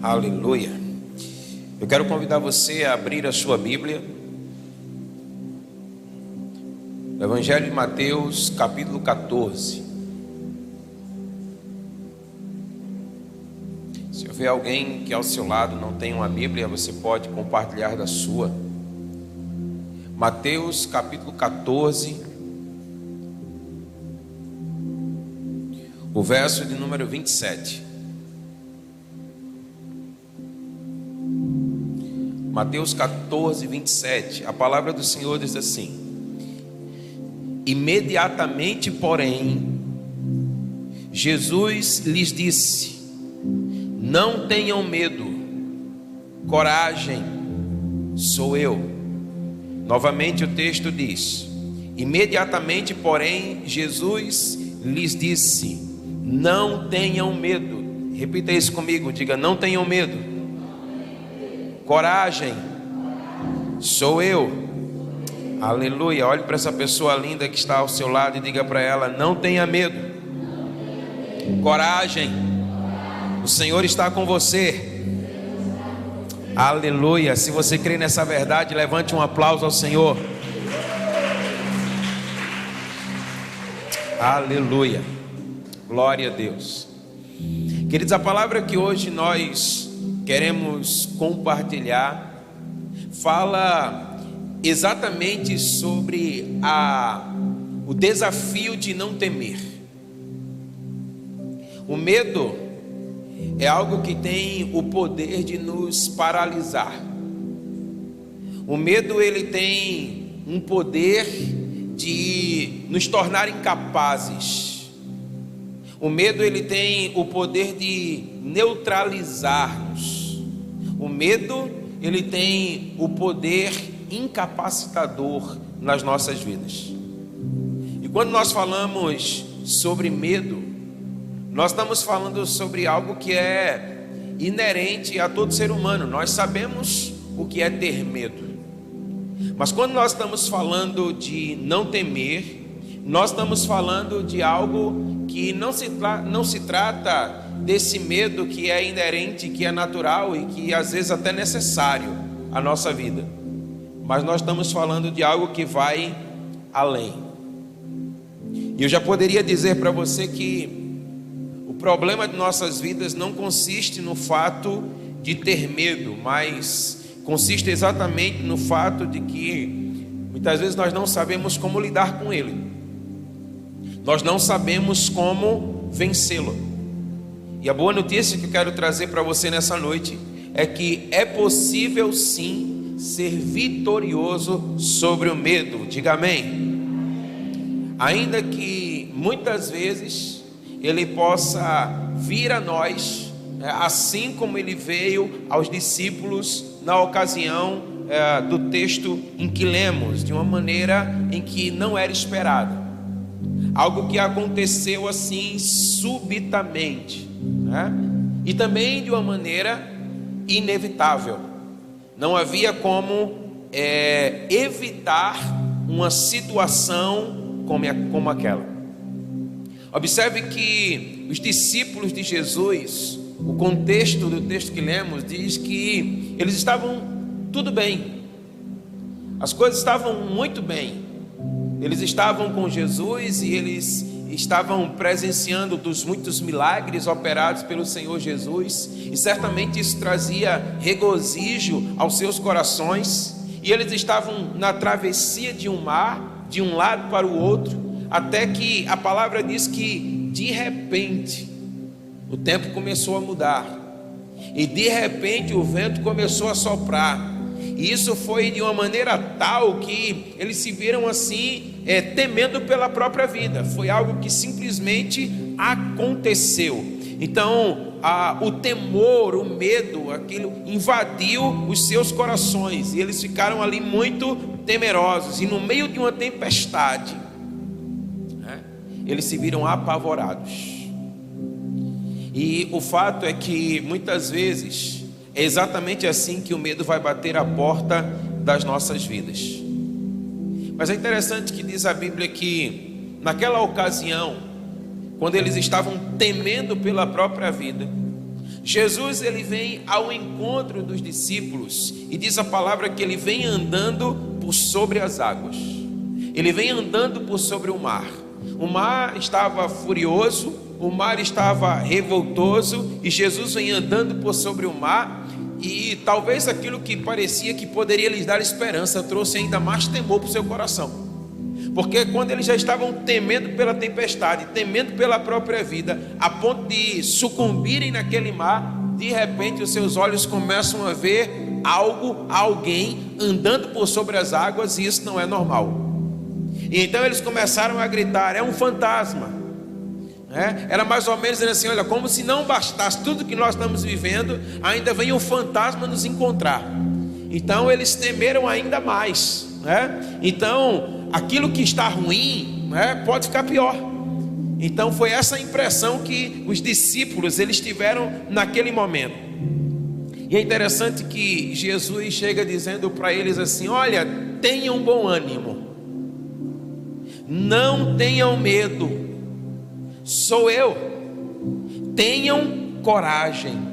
Aleluia. Eu quero convidar você a abrir a sua Bíblia, no Evangelho de Mateus, capítulo 14. Se houver alguém que ao seu lado não tem uma Bíblia, você pode compartilhar da sua. Mateus, capítulo 14, o verso de número 27. Mateus 14, 27. A palavra do Senhor diz assim: imediatamente, porém, Jesus lhes disse: não tenham medo, coragem, sou eu. Novamente o texto diz: imediatamente, porém, Jesus lhes disse: não tenham medo. Repita isso comigo, diga: não tenham medo. Coragem, sou eu. Aleluia. Olhe para essa pessoa linda que está ao seu lado e diga para ela: não tenha medo. Coragem, o Senhor está com você. Aleluia. Se você crê nessa verdade, levante um aplauso ao Senhor. Aleluia. Glória a Deus. Queridos, a palavra que hoje nós queremos compartilhar fala exatamente sobre o desafio de não temer. O medo é algo que tem o poder de nos paralisar. O medo, ele tem um poder de nos tornar incapazes. O medo, ele tem o poder de neutralizar-nos. O medo, ele tem o poder incapacitador nas nossas vidas. E quando nós falamos sobre medo, nós estamos falando sobre algo que é inerente a todo ser humano. Nós sabemos o que é ter medo. Mas quando nós estamos falando de não temer, nós estamos falando de algo que não se trata desse medo que é inerente, que é natural e que às vezes até é necessário à nossa vida. Mas nós estamos falando de algo que vai além. E eu já poderia dizer para você que o problema de nossas vidas não consiste no fato de ter medo, mas consiste exatamente no fato de que muitas vezes nós não sabemos como lidar com ele. Nós não sabemos como vencê-lo. E a boa notícia que eu quero trazer para você nessa noite é que é possível sim ser vitorioso sobre o medo. Diga amém. Ainda que muitas vezes ele possa vir a nós, assim como ele veio aos discípulos na ocasião do texto em que lemos, de uma maneira em que não era esperada. Algo que aconteceu assim subitamente, né? E também de uma maneira inevitável. Não havia como evitar uma situação como aquela. Observe que os discípulos de Jesus, o contexto do texto que lemos diz que eles estavam tudo bem. As coisas estavam muito bem. Eles estavam com Jesus e eles estavam presenciando dos muitos milagres operados pelo Senhor Jesus, e certamente isso trazia regozijo aos seus corações. E eles estavam na travessia de um mar, de um lado para o outro, até que a palavra diz que de repente o tempo começou a mudar, e de repente o vento começou a soprar. E isso foi de uma maneira tal que eles se viram assim, temendo pela própria vida. Foi algo que simplesmente aconteceu. Então o temor, o medo, aquilo invadiu os seus corações, e eles ficaram ali muito temerosos. E no meio de uma tempestade, eles se viram apavorados. E o fato é que muitas vezes é exatamente assim que o medo vai bater a porta das nossas vidas. Mas é interessante que diz a Bíblia que naquela ocasião, quando eles estavam temendo pela própria vida, Jesus ele vem ao encontro dos discípulos e diz a palavra que ele vem andando por sobre as águas. Ele vem andando por sobre o mar. O mar estava furioso, o mar estava revoltoso e Jesus vem andando por sobre o mar. E talvez aquilo que parecia que poderia lhes dar esperança trouxe ainda mais temor para o seu coração. Porque quando eles já estavam temendo pela tempestade, temendo pela própria vida, a ponto de sucumbirem naquele mar, de repente os seus olhos começam a ver algo, alguém andando por sobre as águas, e isso não é normal. E então eles começaram a gritar: é um fantasma. Era mais ou menos assim: olha, como se não bastasse tudo que nós estamos vivendo, ainda vem um fantasma nos encontrar. Então eles temeram ainda mais. Então aquilo que está ruim pode ficar pior. Então foi essa impressão que os discípulos eles tiveram naquele momento. E é interessante que Jesus chega dizendo para eles assim: olha, tenham bom ânimo, não tenham medo, sou eu, tenham coragem.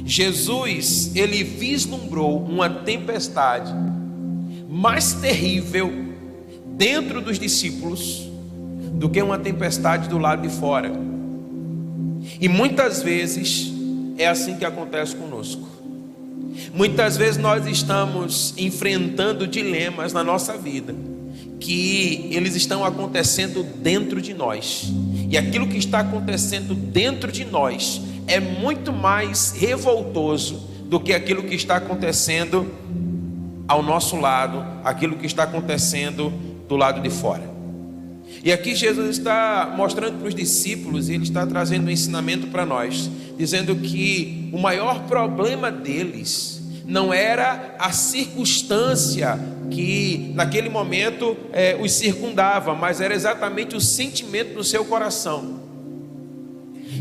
Jesus ele vislumbrou uma tempestade mais terrível dentro dos discípulos do que uma tempestade do lado de fora. E muitas vezes é assim que acontece conosco. Muitas vezes nós estamos enfrentando dilemas na nossa vida, que eles estão acontecendo dentro de nós. E aquilo que está acontecendo dentro de nós é muito mais revoltoso do que aquilo que está acontecendo ao nosso lado, aquilo que está acontecendo do lado de fora. E aqui Jesus está mostrando para os discípulos, e ele está trazendo um ensinamento para nós, dizendo que o maior problema deles não era a circunstância que naquele momento os circundava, mas era exatamente o sentimento do seu coração.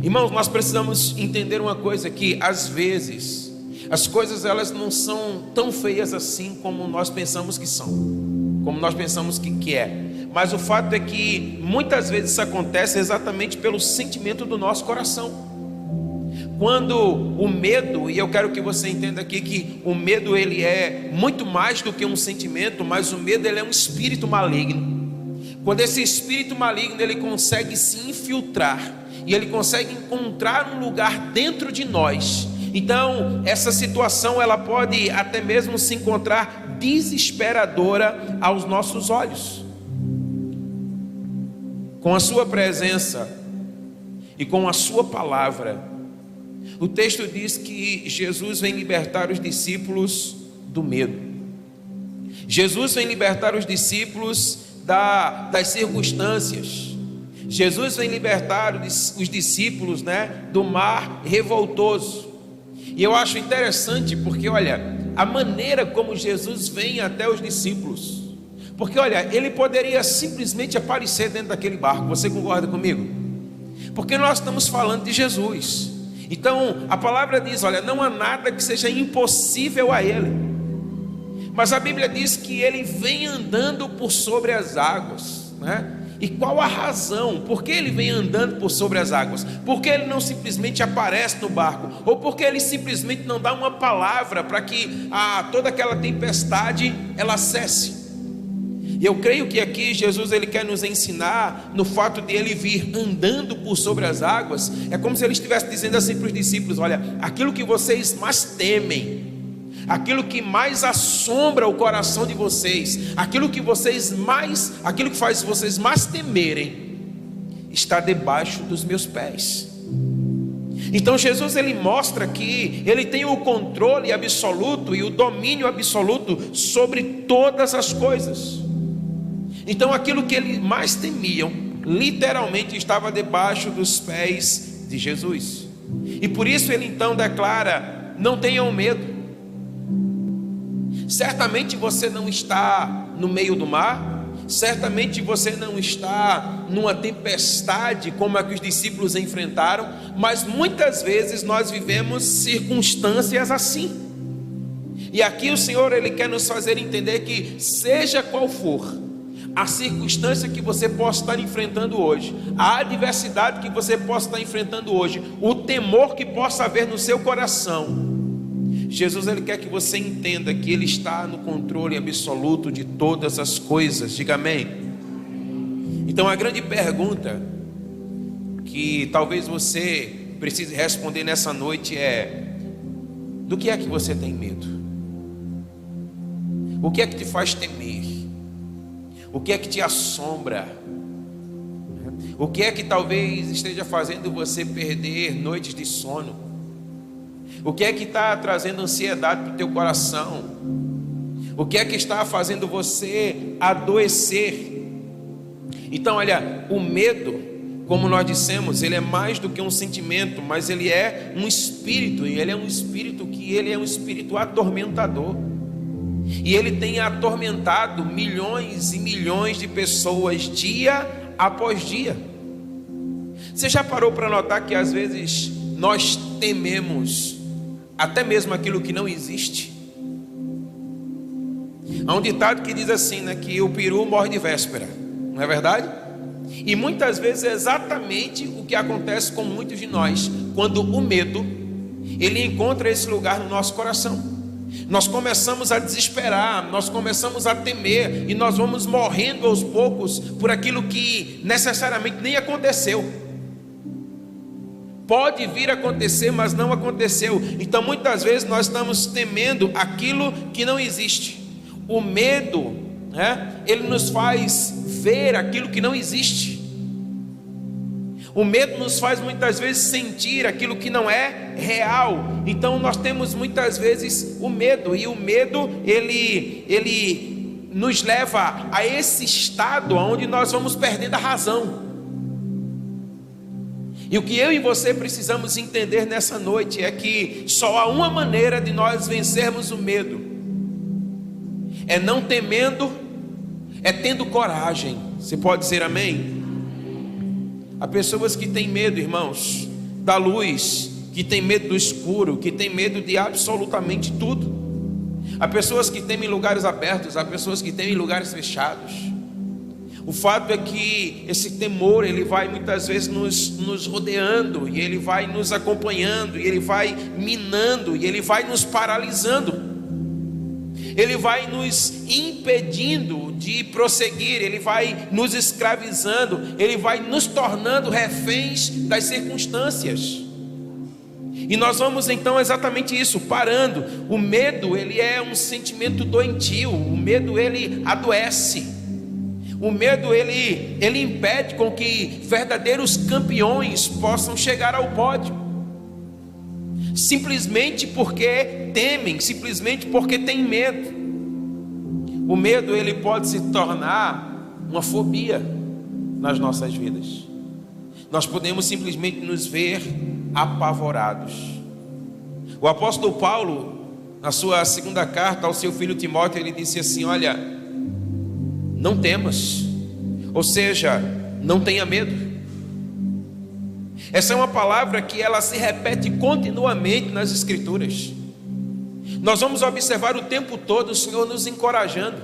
Irmãos, nós precisamos entender uma coisa, que às vezes as coisas elas não são tão feias assim como nós pensamos que são, como nós pensamos que é. Mas o fato é que muitas vezes isso acontece exatamente pelo sentimento do nosso coração. Quando o medo, e eu quero que você entenda aqui que o medo ele é muito mais do que um sentimento, mas o medo ele é um espírito maligno. Quando esse espírito maligno ele consegue se infiltrar e ele consegue encontrar um lugar dentro de nós, então essa situação ela pode até mesmo se encontrar desesperadora aos nossos olhos. Com a sua presença e com a sua palavra, o texto diz que Jesus vem libertar os discípulos do medo. Jesus vem libertar os discípulos das circunstâncias. Jesus vem libertar os discípulos do mar revoltoso. E eu acho interessante porque, olha, a maneira como Jesus vem até os discípulos. Porque, olha, ele poderia simplesmente aparecer dentro daquele barco. Você concorda comigo? Porque nós estamos falando de Jesus. Então, a palavra diz, olha, não há nada que seja impossível a ele. Mas a Bíblia diz que ele vem andando por sobre as águas, E qual a razão? Por que ele vem andando por sobre as águas? Por que ele não simplesmente aparece no barco? Ou por que ele simplesmente não dá uma palavra para que toda aquela tempestade ela cesse? E eu creio que aqui Jesus ele quer nos ensinar no fato de ele vir andando por sobre as águas. É como se ele estivesse dizendo assim para os discípulos: olha, aquilo que vocês mais temem, aquilo que mais assombra o coração de vocês, aquilo que faz vocês mais temerem, está debaixo dos meus pés. Então Jesus ele mostra que ele tem o controle absoluto e o domínio absoluto sobre todas as coisas. Então aquilo que eles mais temiam, literalmente estava debaixo dos pés de Jesus. E por isso ele então declara: não tenham medo. Certamente você não está no meio do mar, certamente você não está numa tempestade como a que os discípulos enfrentaram, mas muitas vezes nós vivemos circunstâncias assim. E aqui o Senhor ele quer nos fazer entender que seja qual for a circunstância que você possa estar enfrentando hoje, a adversidade que você possa estar enfrentando hoje, o temor que possa haver no seu coração, Jesus, Ele quer que você entenda que Ele está no controle absoluto de todas as coisas. Diga amém. Então a grande pergunta que talvez você precise responder nessa noite é: do que é que você tem medo? O que é que te faz temer? O que é que te assombra? O que é que talvez esteja fazendo você perder noites de sono? O que é que está trazendo ansiedade para o teu coração? O que é que está fazendo você adoecer? Então, olha, o medo, como nós dissemos, ele é mais do que um sentimento, mas ele é um espírito, e ele é um espírito que ele é um espírito atormentador. E ele tem atormentado milhões e milhões de pessoas dia após dia. Você já parou para notar que às vezes nós tememos até mesmo aquilo que não existe? Há um ditado que diz assim, né, que o peru morre de véspera, não é verdade? E muitas vezes é exatamente o que acontece com muitos de nós, quando o medo, ele encontra esse lugar no nosso coração. Nós começamos a desesperar, nós começamos a temer, e nós vamos morrendo aos poucos por aquilo que necessariamente nem aconteceu. Pode vir a acontecer, mas não aconteceu. Então muitas vezes nós estamos temendo aquilo que não existe. O medo, né, ele nos faz ver aquilo que não existe. O medo nos faz muitas vezes sentir aquilo que não é real. Então nós temos muitas vezes o medo, e o medo ele nos leva a esse estado onde nós vamos perdendo a razão. E o que eu e você precisamos entender nessa noite é que só há uma maneira de nós vencermos o medo: é não temendo, é tendo coragem. Você pode dizer amém? Há pessoas que têm medo, irmãos, da luz, que têm medo do escuro, que têm medo de absolutamente tudo. Há pessoas que temem lugares abertos, há pessoas que temem lugares fechados. O fato é que esse temor, ele vai muitas vezes nos rodeando, e ele vai nos acompanhando, e ele vai minando, e ele vai nos paralisando. Ele vai nos impedindo de prosseguir, ele vai nos escravizando, ele vai nos tornando reféns das circunstâncias. E nós vamos então exatamente isso, parando. O medo, ele é um sentimento doentio, o medo, ele adoece. O medo, ele impede com que verdadeiros campeões possam chegar ao pódio, simplesmente porque temem, simplesmente porque têm medo. O medo, ele pode se tornar uma fobia nas nossas vidas. Nós podemos simplesmente nos ver apavorados. O apóstolo Paulo, na sua segunda carta ao seu filho Timóteo, ele disse assim: olha, não temas, ou seja, não tenha medo. Essa é uma palavra que ela se repete continuamente nas Escrituras. Nós vamos observar o tempo todo o Senhor nos encorajando,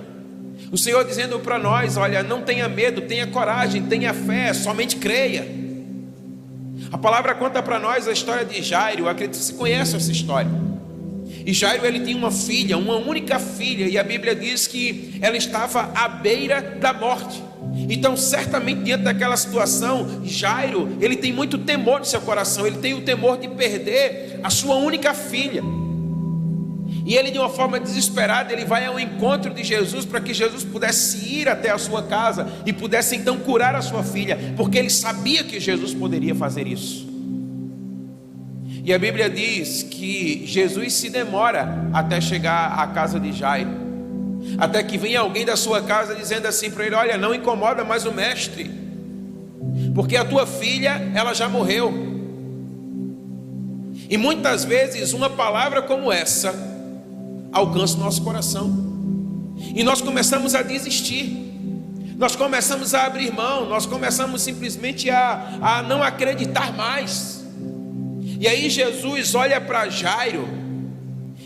o Senhor dizendo para nós: olha, não tenha medo, tenha coragem, tenha fé, somente creia. A palavra conta para nós a história de Jairo. Eu acredito que você conhece essa história. E Jairo, ele tinha uma filha, uma única filha, e a Bíblia diz que ela estava à beira da morte. Então certamente diante daquela situação, Jairo, ele tem muito temor no seu coração. Ele tem o temor de perder a sua única filha. E ele, de uma forma desesperada, ele vai ao encontro de Jesus, para que Jesus pudesse ir até a sua casa e pudesse então curar a sua filha, porque ele sabia que Jesus poderia fazer isso. E a Bíblia diz que Jesus se demora até chegar à casa de Jairo, até que venha alguém da sua casa dizendo assim para ele: olha, não incomoda mais o mestre, porque a tua filha, ela já morreu. E muitas vezes uma palavra como essa alcança o nosso coração, e nós começamos a desistir, nós começamos a abrir mão, nós começamos simplesmente a não acreditar mais. E aí Jesus olha para Jairo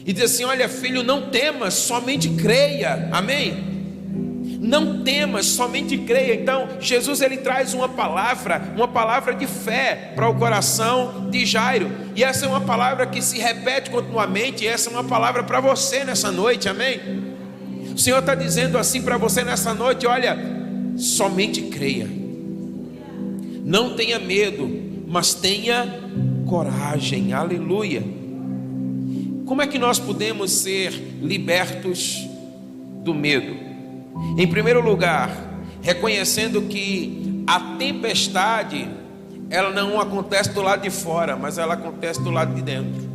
e diz assim: olha, filho, não temas, somente creia. Amém? Não temas, somente creia. Então Jesus ele traz uma palavra de fé para o coração de Jairo, e essa é uma palavra que se repete continuamente, e essa é uma palavra para você nessa noite, amém? O Senhor está dizendo assim para você nessa noite: olha, somente creia, não tenha medo, mas tenha coragem, aleluia. Como é que nós podemos ser libertos do medo? Em primeiro lugar, reconhecendo que a tempestade, ela não acontece do lado de fora, mas ela acontece do lado de dentro.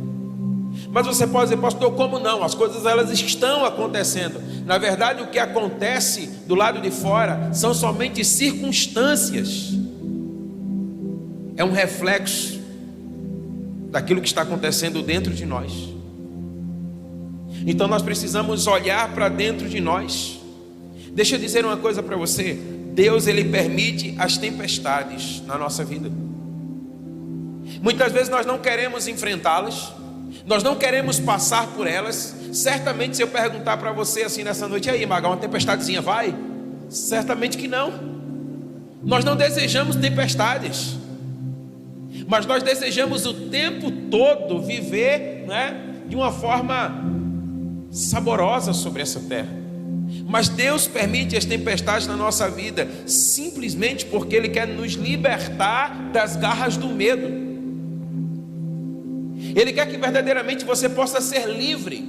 Mas você pode dizer: pastor, como não? As coisas elas estão acontecendo. Na verdade, o que acontece do lado de fora são somente circunstâncias. É um reflexo daquilo que está acontecendo dentro de nós. Então nós precisamos olhar para dentro de nós. Deixa eu dizer uma coisa para você: Deus ele permite as tempestades na nossa vida. Muitas vezes nós não queremos enfrentá-las, nós não queremos passar por elas. Certamente, se eu perguntar para você assim nessa noite: e aí, Magal, uma tempestadezinha vai? Certamente que não. Nós não desejamos tempestades, mas nós desejamos o tempo todo viver, de uma forma saborosa sobre essa terra. Mas Deus permite as tempestades na nossa vida simplesmente porque Ele quer nos libertar das garras do medo. Ele quer que verdadeiramente você possa ser livre.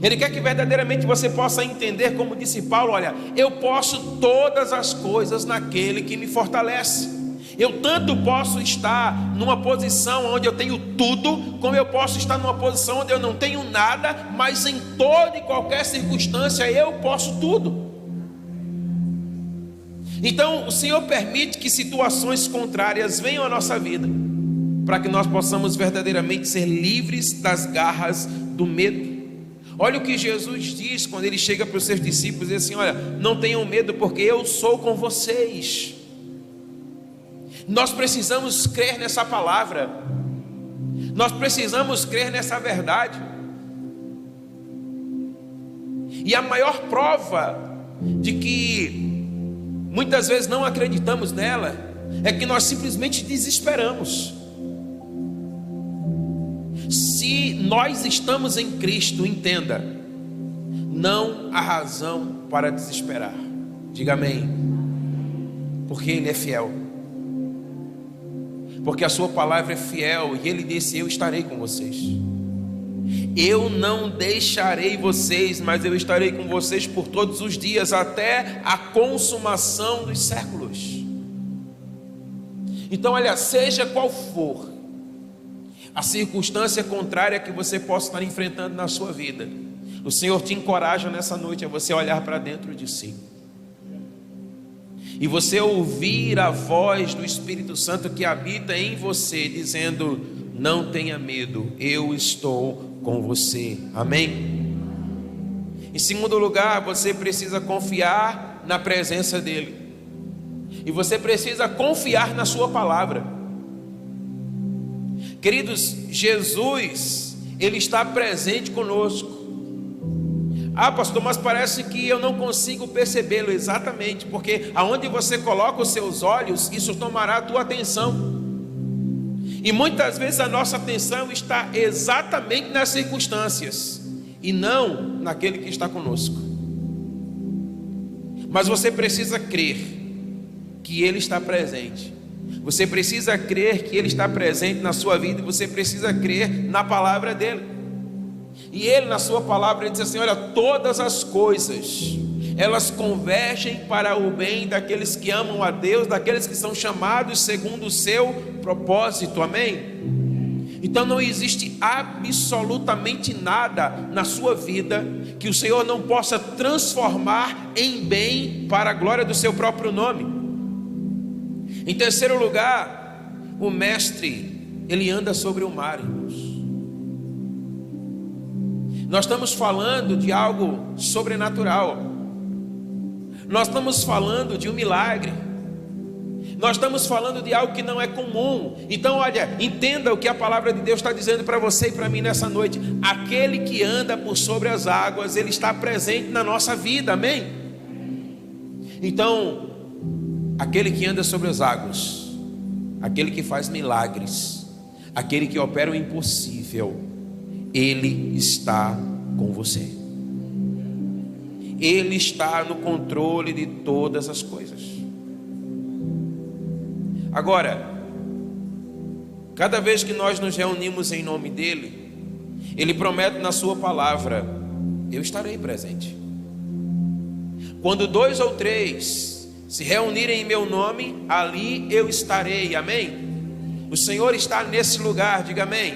Ele quer que verdadeiramente você possa entender, como disse Paulo: olha, eu posso todas as coisas naquele que me fortalece. Eu tanto posso estar numa posição onde eu tenho tudo, como eu posso estar numa posição onde eu não tenho nada, mas em toda e qualquer circunstância eu posso tudo. Então o Senhor permite que situações contrárias venham à nossa vida, para que nós possamos verdadeiramente ser livres das garras do medo. Olha o que Jesus diz quando Ele chega para os seus discípulos e diz assim: olha, não tenham medo, porque eu sou com vocês. Nós precisamos crer nessa palavra, nós precisamos crer nessa verdade. E a maior prova de que muitas vezes não acreditamos nela é que nós simplesmente desesperamos. Se nós estamos em Cristo, entenda, não há razão para desesperar. Diga amém. Porque Ele é fiel, porque a sua palavra é fiel, e Ele disse: eu estarei com vocês, eu não deixarei vocês, mas eu estarei com vocês por todos os dias, até a consumação dos séculos. Então olha, seja qual for a circunstância contrária que você possa estar enfrentando na sua vida, o Senhor te encoraja nessa noite a você olhar para dentro de si e você ouvir a voz do Espírito Santo que habita em você, dizendo: não tenha medo, eu estou com você, amém? Em segundo lugar, você precisa confiar na presença dEle, e você precisa confiar na sua palavra. Queridos, Jesus, Ele está presente conosco. Ah, pastor, mas parece que eu não consigo percebê-lo. Exatamente, porque aonde você coloca os seus olhos, isso tomará a tua atenção. E muitas vezes a nossa atenção está exatamente nas circunstâncias e não naquele que está conosco. Mas você precisa crer que Ele está presente. Você precisa crer que Ele está presente na sua vida, e você precisa crer na palavra dEle. E Ele, na sua palavra, Ele diz assim: olha, todas as coisas, elas convergem para o bem daqueles que amam a Deus, daqueles que são chamados segundo o seu propósito, amém? Então não existe absolutamente nada na sua vida que o Senhor não possa transformar em bem para a glória do seu próprio nome. Em terceiro lugar, o mestre, ele anda sobre o mar, irmãos. Nós estamos falando de algo sobrenatural, nós estamos falando de um milagre, nós estamos falando de algo que não é comum. Então olha, entenda o que a palavra de Deus está dizendo para você e para mim nessa noite: aquele que anda por sobre as águas, ele está presente na nossa vida, amém? Então, aquele que anda sobre as águas, aquele que faz milagres, aquele que opera o impossível, Ele está com você. Ele está no controle de todas as coisas. Agora, cada vez que nós nos reunimos em nome dEle, Ele promete na sua palavra: eu estarei presente. Quando 2 ou 3 se reunirem em meu nome, ali eu estarei. Amém? O Senhor está nesse lugar, diga amém.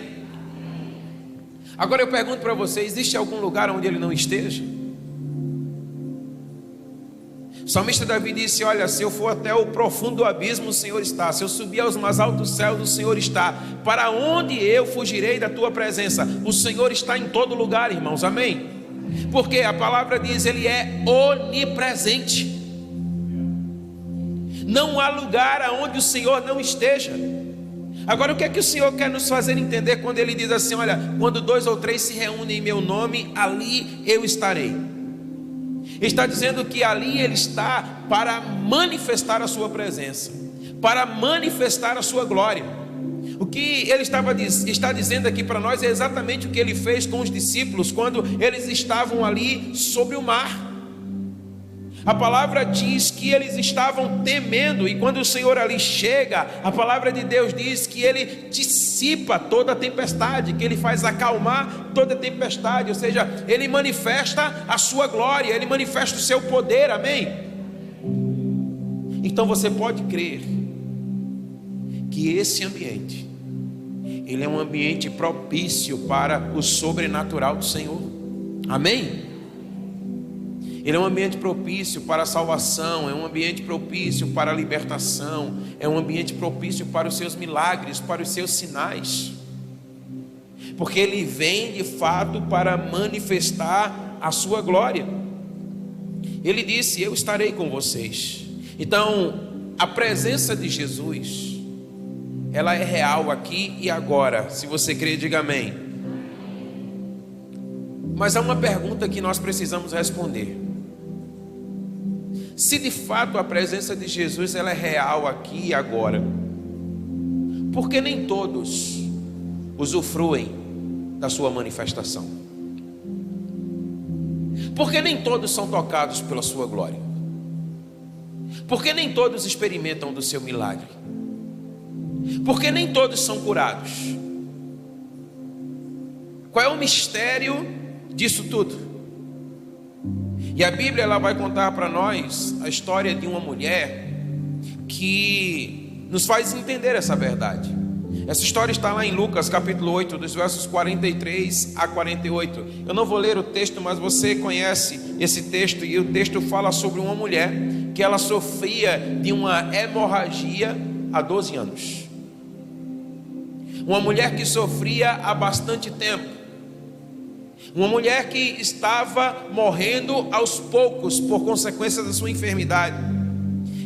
Agora eu pergunto para você: existe algum lugar onde Ele não esteja? O salmista Davi disse: olha, se eu for até o profundo abismo, o Senhor está. Se eu subir aos mais altos céus, o Senhor está. Para onde eu fugirei da tua presença? O Senhor está em todo lugar, irmãos, amém? Porque a palavra diz: Ele é onipresente. Não há lugar aonde o Senhor não esteja. Agora, o que é que o Senhor quer nos fazer entender quando Ele diz assim: olha, quando 2 ou 3 se reúnem em meu nome, ali eu estarei? Está dizendo que ali Ele está para manifestar a sua presença, para manifestar a sua glória. O que Ele está dizendo aqui para nós é exatamente o que Ele fez com os discípulos quando eles estavam ali sobre o mar. A palavra diz que eles estavam temendo, e quando o Senhor ali chega, a palavra de Deus diz que Ele dissipa toda a tempestade, que Ele faz acalmar toda a tempestade, ou seja, Ele manifesta a sua glória, Ele manifesta o seu poder, amém? Então você pode crer que esse ambiente, ele é um ambiente propício para o sobrenatural do Senhor, amém? Ele é um ambiente propício para a salvação, é um ambiente propício para a libertação, é um ambiente propício para os seus milagres, para os seus sinais, porque Ele vem de fato para manifestar a sua glória. Ele disse: eu estarei com vocês. Então, a presença de Jesus, ela é real aqui e agora. Se você crê, diga amém. Mas há uma pergunta que nós precisamos responder: se de fato a presença de Jesus ela é real aqui e agora, por que nem todos usufruem da sua manifestação? Por que nem todos são tocados pela sua glória? Por que nem todos experimentam do seu milagre? Por que nem todos são curados? Qual é o mistério disso tudo? E a Bíblia ela vai contar para nós a história de uma mulher que nos faz entender essa verdade. Essa história está lá em Lucas capítulo 8, dos versos 43 a 48. Eu não vou ler o texto, mas você conhece esse texto, e o texto fala sobre uma mulher que ela sofria de uma hemorragia há 12 anos. Uma mulher que sofria há bastante tempo. Uma mulher que estava morrendo aos poucos por consequência da sua enfermidade.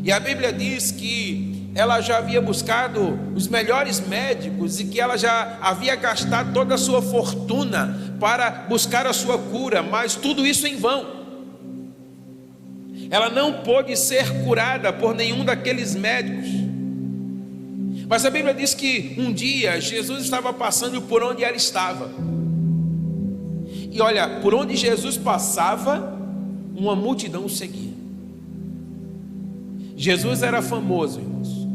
E a Bíblia diz que ela já havia buscado os melhores médicos e que ela já havia gastado toda a sua fortuna para buscar a sua cura, mas tudo isso em vão. Ela não pôde ser curada por nenhum daqueles médicos. Mas a Bíblia diz que um dia Jesus estava passando por onde ela estava. E olha, por onde Jesus passava, uma multidão o seguia. Jesus era famoso, irmãos.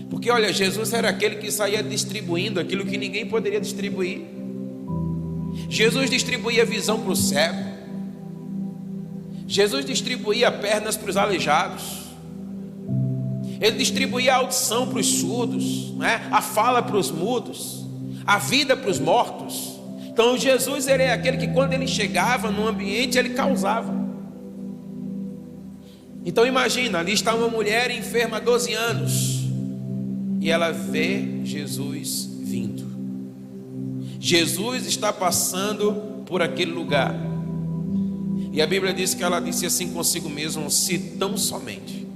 Porque olha, Jesus era aquele que saía distribuindo aquilo que ninguém poderia distribuir. Jesus distribuía visão para o cego. Jesus distribuía pernas para os aleijados. Ele distribuía a audição para os surdos, né? A fala para os mudos, a vida para os mortos. Então Jesus ele é aquele que quando ele chegava no ambiente ele causava. Então imagina, ali está uma mulher enferma há 12 anos e ela vê Jesus vindo. Jesus está passando por aquele lugar. E a Bíblia diz que ela disse assim consigo mesma: se tão somente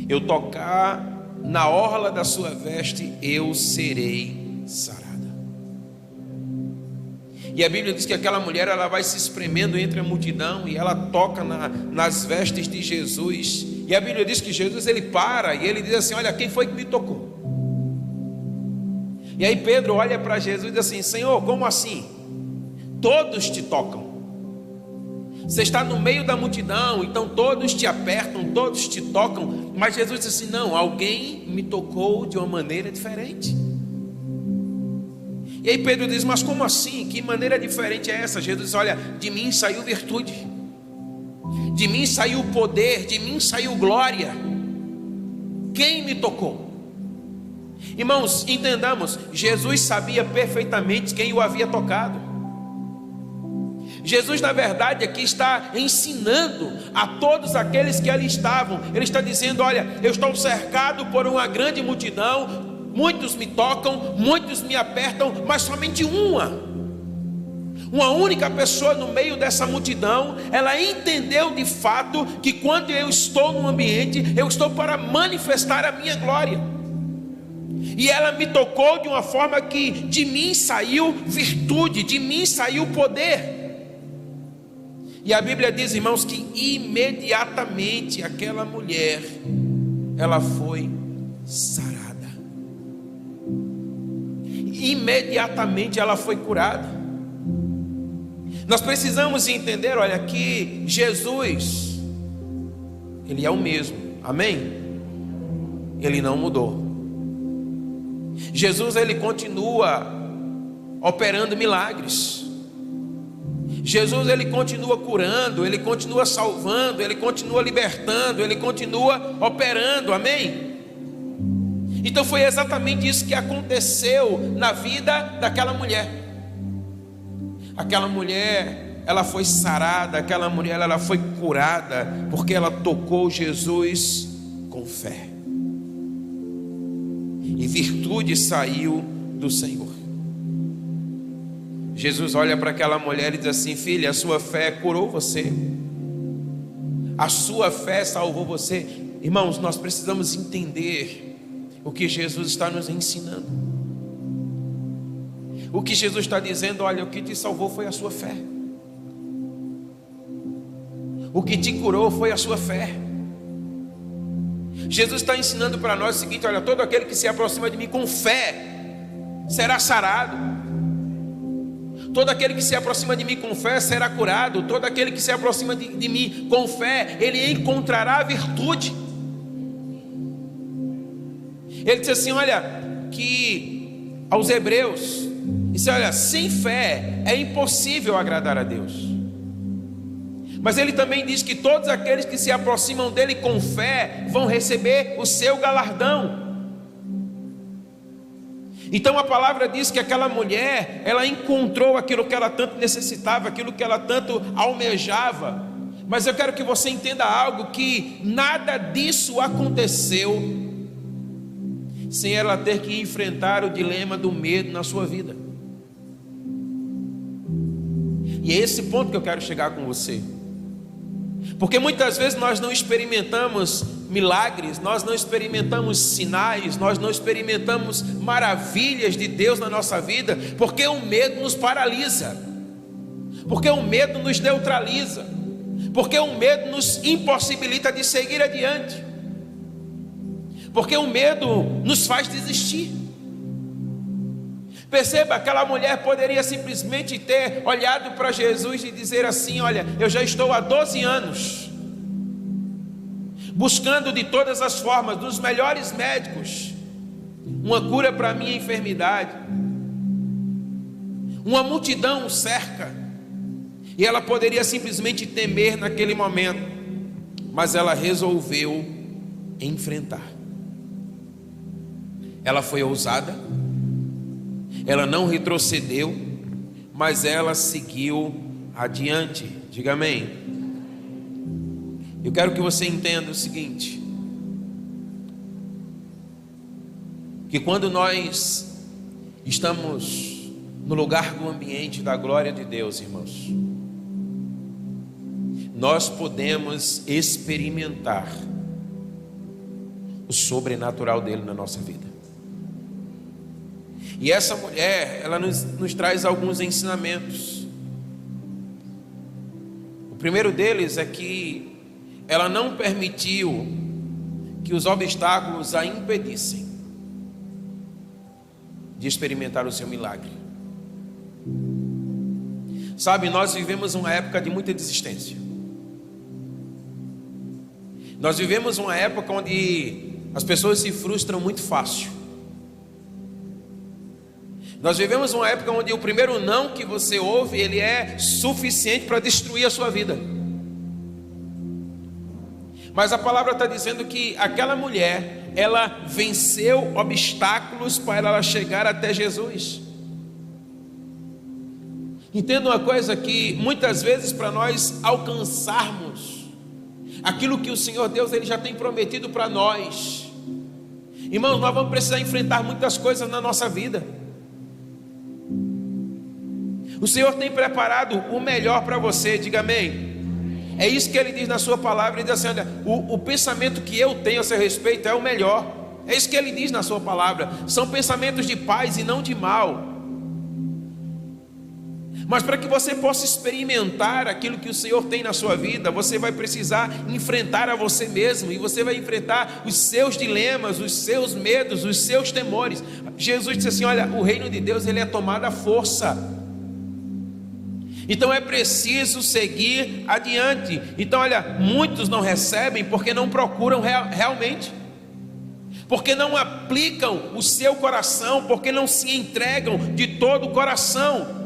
eu tocar na orla da sua veste, eu serei sarada. E a Bíblia diz que aquela mulher, ela vai se espremendo entre a multidão e ela toca nas vestes de Jesus. E a Bíblia diz que Jesus, ele para e ele diz assim: olha, quem foi que me tocou? E aí Pedro olha para Jesus e diz assim: Senhor, como assim? Todos te tocam. Você está no meio da multidão, então todos te apertam, todos te tocam. Mas Jesus disse assim: não, alguém me tocou de uma maneira diferente. E aí Pedro diz: mas como assim? Que maneira diferente é essa? Jesus diz: olha, de mim saiu virtude, de mim saiu poder, de mim saiu glória. Quem me tocou? Irmãos, entendamos, Jesus sabia perfeitamente quem o havia tocado. Jesus, na verdade, aqui está ensinando a todos aqueles que ali estavam. Ele está dizendo: olha, eu estou cercado por uma grande multidão, muitos me tocam, muitos me apertam, mas somente uma única pessoa no meio dessa multidão, ela entendeu de fato que quando eu estou num ambiente, eu estou para manifestar a minha glória. E ela me tocou de uma forma que de mim saiu virtude, de mim saiu poder. E a Bíblia diz, irmãos, que imediatamente aquela mulher, ela foi sarada. Imediatamente ela foi curada. Nós precisamos entender, olha, que Jesus, Ele é o mesmo, amém? Ele não mudou. Jesus, Ele continua operando milagres. Jesus, Ele continua curando, Ele continua salvando, Ele continua libertando, Ele continua operando, amém? Então foi exatamente isso que aconteceu na vida daquela mulher. Aquela mulher, ela foi sarada, aquela mulher, ela foi curada, porque ela tocou Jesus com fé. E virtude saiu do Senhor. Jesus olha para aquela mulher e diz assim: filha, a sua fé curou você, a sua fé salvou você. Irmãos, nós precisamos entender o que Jesus está nos ensinando. O que Jesus está dizendo: olha, o que te salvou foi a sua fé, o que te curou foi a sua fé. Jesus está ensinando para nós o seguinte: olha, todo aquele que se aproxima de mim com fé será sarado. Todo aquele que se aproxima de mim com fé será curado. Todo aquele que se aproxima de mim com fé, ele encontrará virtude. Ele disse assim, olha, que aos hebreus, disse, olha, sem fé é impossível agradar a Deus. Mas ele também diz que todos aqueles que se aproximam dele com fé vão receber o seu galardão. Então a palavra diz que aquela mulher, ela encontrou aquilo que ela tanto necessitava, aquilo que ela tanto almejava. Mas eu quero que você entenda algo, que nada disso aconteceu sem ela ter que enfrentar o dilema do medo na sua vida. E é esse ponto que eu quero chegar com você. Porque muitas vezes nós não experimentamos milagres, nós não experimentamos sinais, nós não experimentamos maravilhas de Deus na nossa vida, porque o medo nos paralisa, porque o medo nos neutraliza, porque o medo nos impossibilita de seguir adiante, porque o medo nos faz desistir. Perceba, aquela mulher poderia simplesmente ter olhado para Jesus e dizer assim: olha, eu já estou há 12 anos buscando de todas as formas, dos melhores médicos, uma cura para a minha enfermidade. Uma multidão o cerca, e ela poderia simplesmente temer naquele momento, mas ela resolveu enfrentar. Ela foi ousada, ela não retrocedeu, mas ela seguiu adiante. Diga amém. Eu quero que você entenda o seguinte: que quando nós estamos no lugar do ambiente da glória de Deus, irmãos, nós podemos experimentar o sobrenatural dele na nossa vida. E essa mulher, ela nos traz alguns ensinamentos. O primeiro deles é que ela não permitiu que os obstáculos a impedissem de experimentar o seu milagre. Sabe, nós vivemos uma época de muita desistência. Nós vivemos uma época onde as pessoas se frustram muito fácil. Nós vivemos uma época onde o primeiro não que você ouve, ele é suficiente para destruir a sua vida. Mas a palavra está dizendo que aquela mulher, ela venceu obstáculos para ela chegar até Jesus. Entenda uma coisa, que muitas vezes para nós alcançarmos aquilo que o Senhor Deus ele já tem prometido para nós, irmãos, nós vamos precisar enfrentar muitas coisas na nossa vida. O Senhor tem preparado o melhor para você, diga amém. É isso que Ele diz na sua palavra. Ele diz assim: olha, o pensamento que eu tenho a seu respeito é o melhor. É isso que Ele diz na sua palavra. São pensamentos de paz e não de mal. Mas para que você possa experimentar aquilo que o Senhor tem na sua vida, você vai precisar enfrentar a você mesmo. E você vai enfrentar os seus dilemas, os seus medos, os seus temores. Jesus disse assim: olha, o reino de Deus ele é tomado à força. Então é preciso seguir adiante. Então olha, muitos não recebem porque não procuram realmente, porque não aplicam o seu coração, porque não se entregam de todo o coração.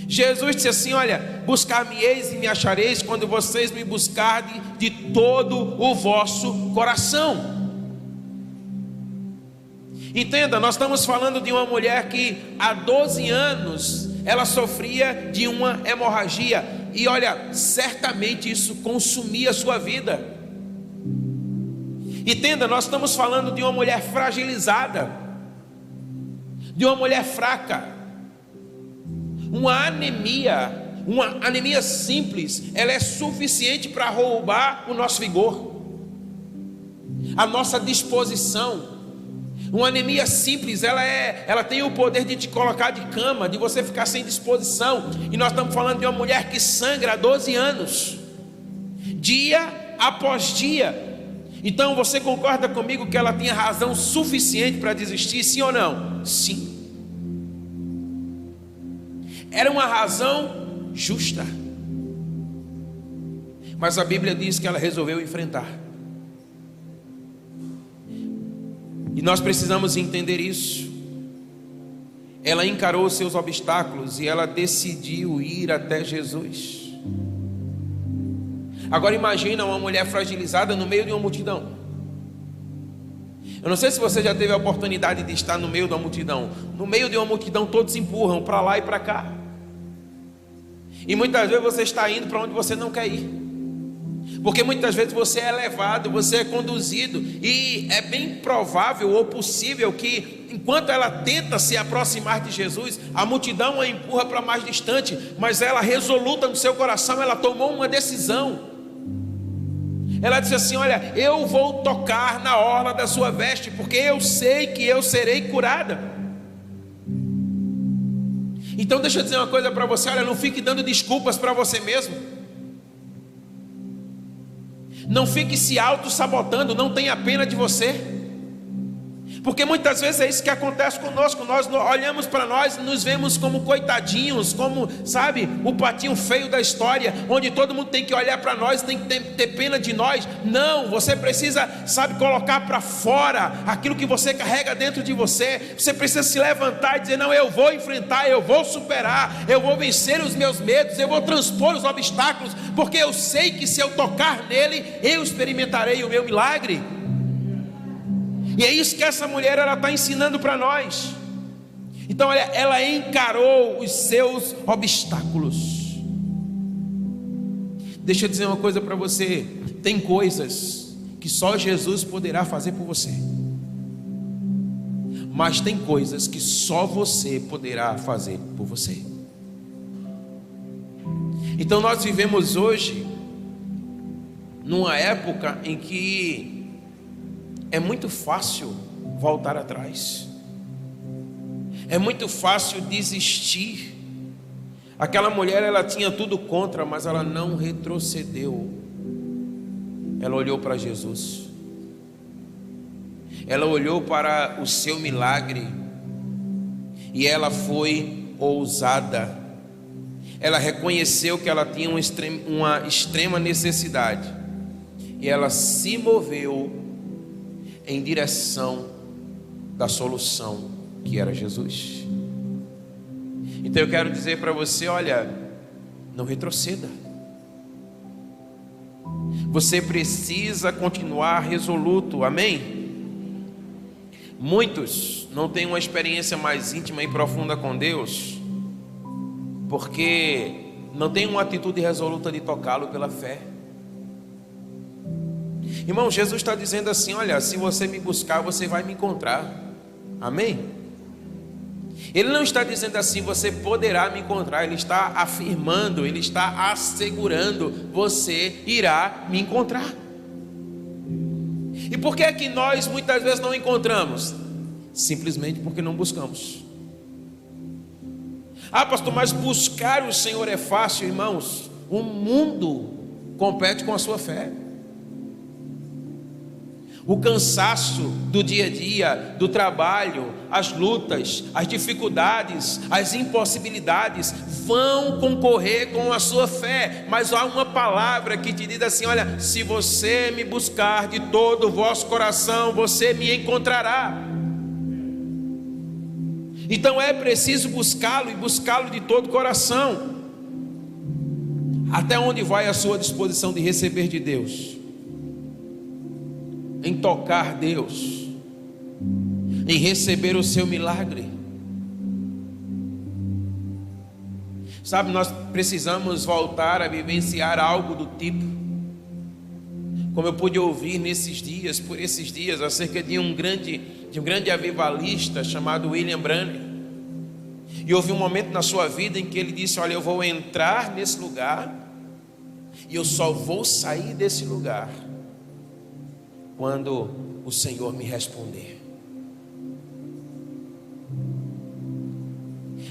Jesus disse assim: olha, buscar-me-eis e me achareis quando vocês me buscarem de todo o vosso coração. Entenda, nós estamos falando de uma mulher que há 12 anos ela sofria de uma hemorragia, e olha, certamente isso consumia a sua vida. Entenda, nós estamos falando de uma mulher fragilizada, de uma mulher fraca. Uma anemia simples, ela é suficiente para roubar o nosso vigor, a nossa disposição. Uma anemia simples, ela tem o poder de te colocar de cama, de você ficar sem disposição. E nós estamos falando de uma mulher que sangra há 12 anos, dia após dia. Então você concorda comigo que ela tinha razão suficiente para desistir, sim ou não? Sim. Era uma razão justa. Mas a Bíblia diz que ela resolveu enfrentar. E nós precisamos entender isso. Ela encarou os seus obstáculos e ela decidiu ir até Jesus. Agora imagina uma mulher fragilizada no meio de uma multidão. Eu não sei se você já teve a oportunidade de estar no meio da multidão. No meio de uma multidão todos se empurram para lá e para cá. E muitas vezes você está indo para onde você não quer ir. Porque muitas vezes você é levado, você é conduzido. E é bem provável ou possível que enquanto ela tenta se aproximar de Jesus, a multidão a empurra para mais distante. Mas ela, resoluta no seu coração, ela tomou uma decisão. Ela disse assim: olha, eu vou tocar na orla da sua veste, porque eu sei que eu serei curada. Então deixa eu dizer uma coisa para você: olha, não fique dando desculpas para você mesmo. Não fique se auto-sabotando, não tenha pena de você. Porque muitas vezes é isso que acontece conosco. Nós olhamos para nós e nos vemos como coitadinhos, como, sabe, o patinho feio da história, onde todo mundo tem que olhar para nós, tem que ter pena de nós. Não, você precisa, sabe, colocar para fora aquilo que você carrega dentro de você. Você precisa se levantar e dizer: não, eu vou enfrentar, eu vou superar, eu vou vencer os meus medos, eu vou transpor os obstáculos, porque eu sei que se eu tocar nele, eu experimentarei o meu milagre. E é isso que essa mulher está ensinando para nós. Então olha, ela encarou os seus obstáculos. Deixa eu dizer uma coisa para você: tem coisas que só Jesus poderá fazer por você, mas tem coisas que só você poderá fazer por você. Então nós vivemos hoje numa época em que é muito fácil voltar atrás. É muito fácil desistir. Aquela mulher, ela tinha tudo contra, mas ela não retrocedeu. Ela olhou para Jesus. Ela olhou para o seu milagre. E ela foi ousada. Ela reconheceu que ela tinha uma extrema necessidade. E ela se moveu em direção da solução, que era Jesus. Então eu quero dizer para você, olha, não retroceda. Você precisa continuar resoluto, amém? Muitos não têm uma experiência mais íntima e profunda com Deus, porque não tem uma atitude resoluta de tocá-lo pela fé. Irmão, Jesus está dizendo assim, olha, se você me buscar, você vai me encontrar, amém? Ele não está dizendo assim, você poderá me encontrar. Ele está afirmando, ele está assegurando, você irá me encontrar. E por que é que nós muitas vezes não encontramos? Simplesmente porque não buscamos. Ah, pastor, mas buscar o Senhor é fácil, irmãos. O mundo compete com a sua fé. O cansaço do dia a dia, do trabalho, as lutas, as dificuldades, as impossibilidades vão concorrer com a sua fé. Mas há uma palavra que te diz assim, olha, se você me buscar de todo o vosso coração, você me encontrará. Então é preciso buscá-lo e buscá-lo de todo o coração. Até onde vai a sua disposição de receber de Deus? Em tocar Deus, em receber o seu milagre. Sabe, nós precisamos voltar a vivenciar algo do tipo, como eu pude ouvir por esses dias, acerca de um grande avivalista chamado William Branham. E houve um momento na sua vida em que ele disse, olha, eu vou entrar nesse lugar e eu só vou sair desse lugar quando o Senhor me responder.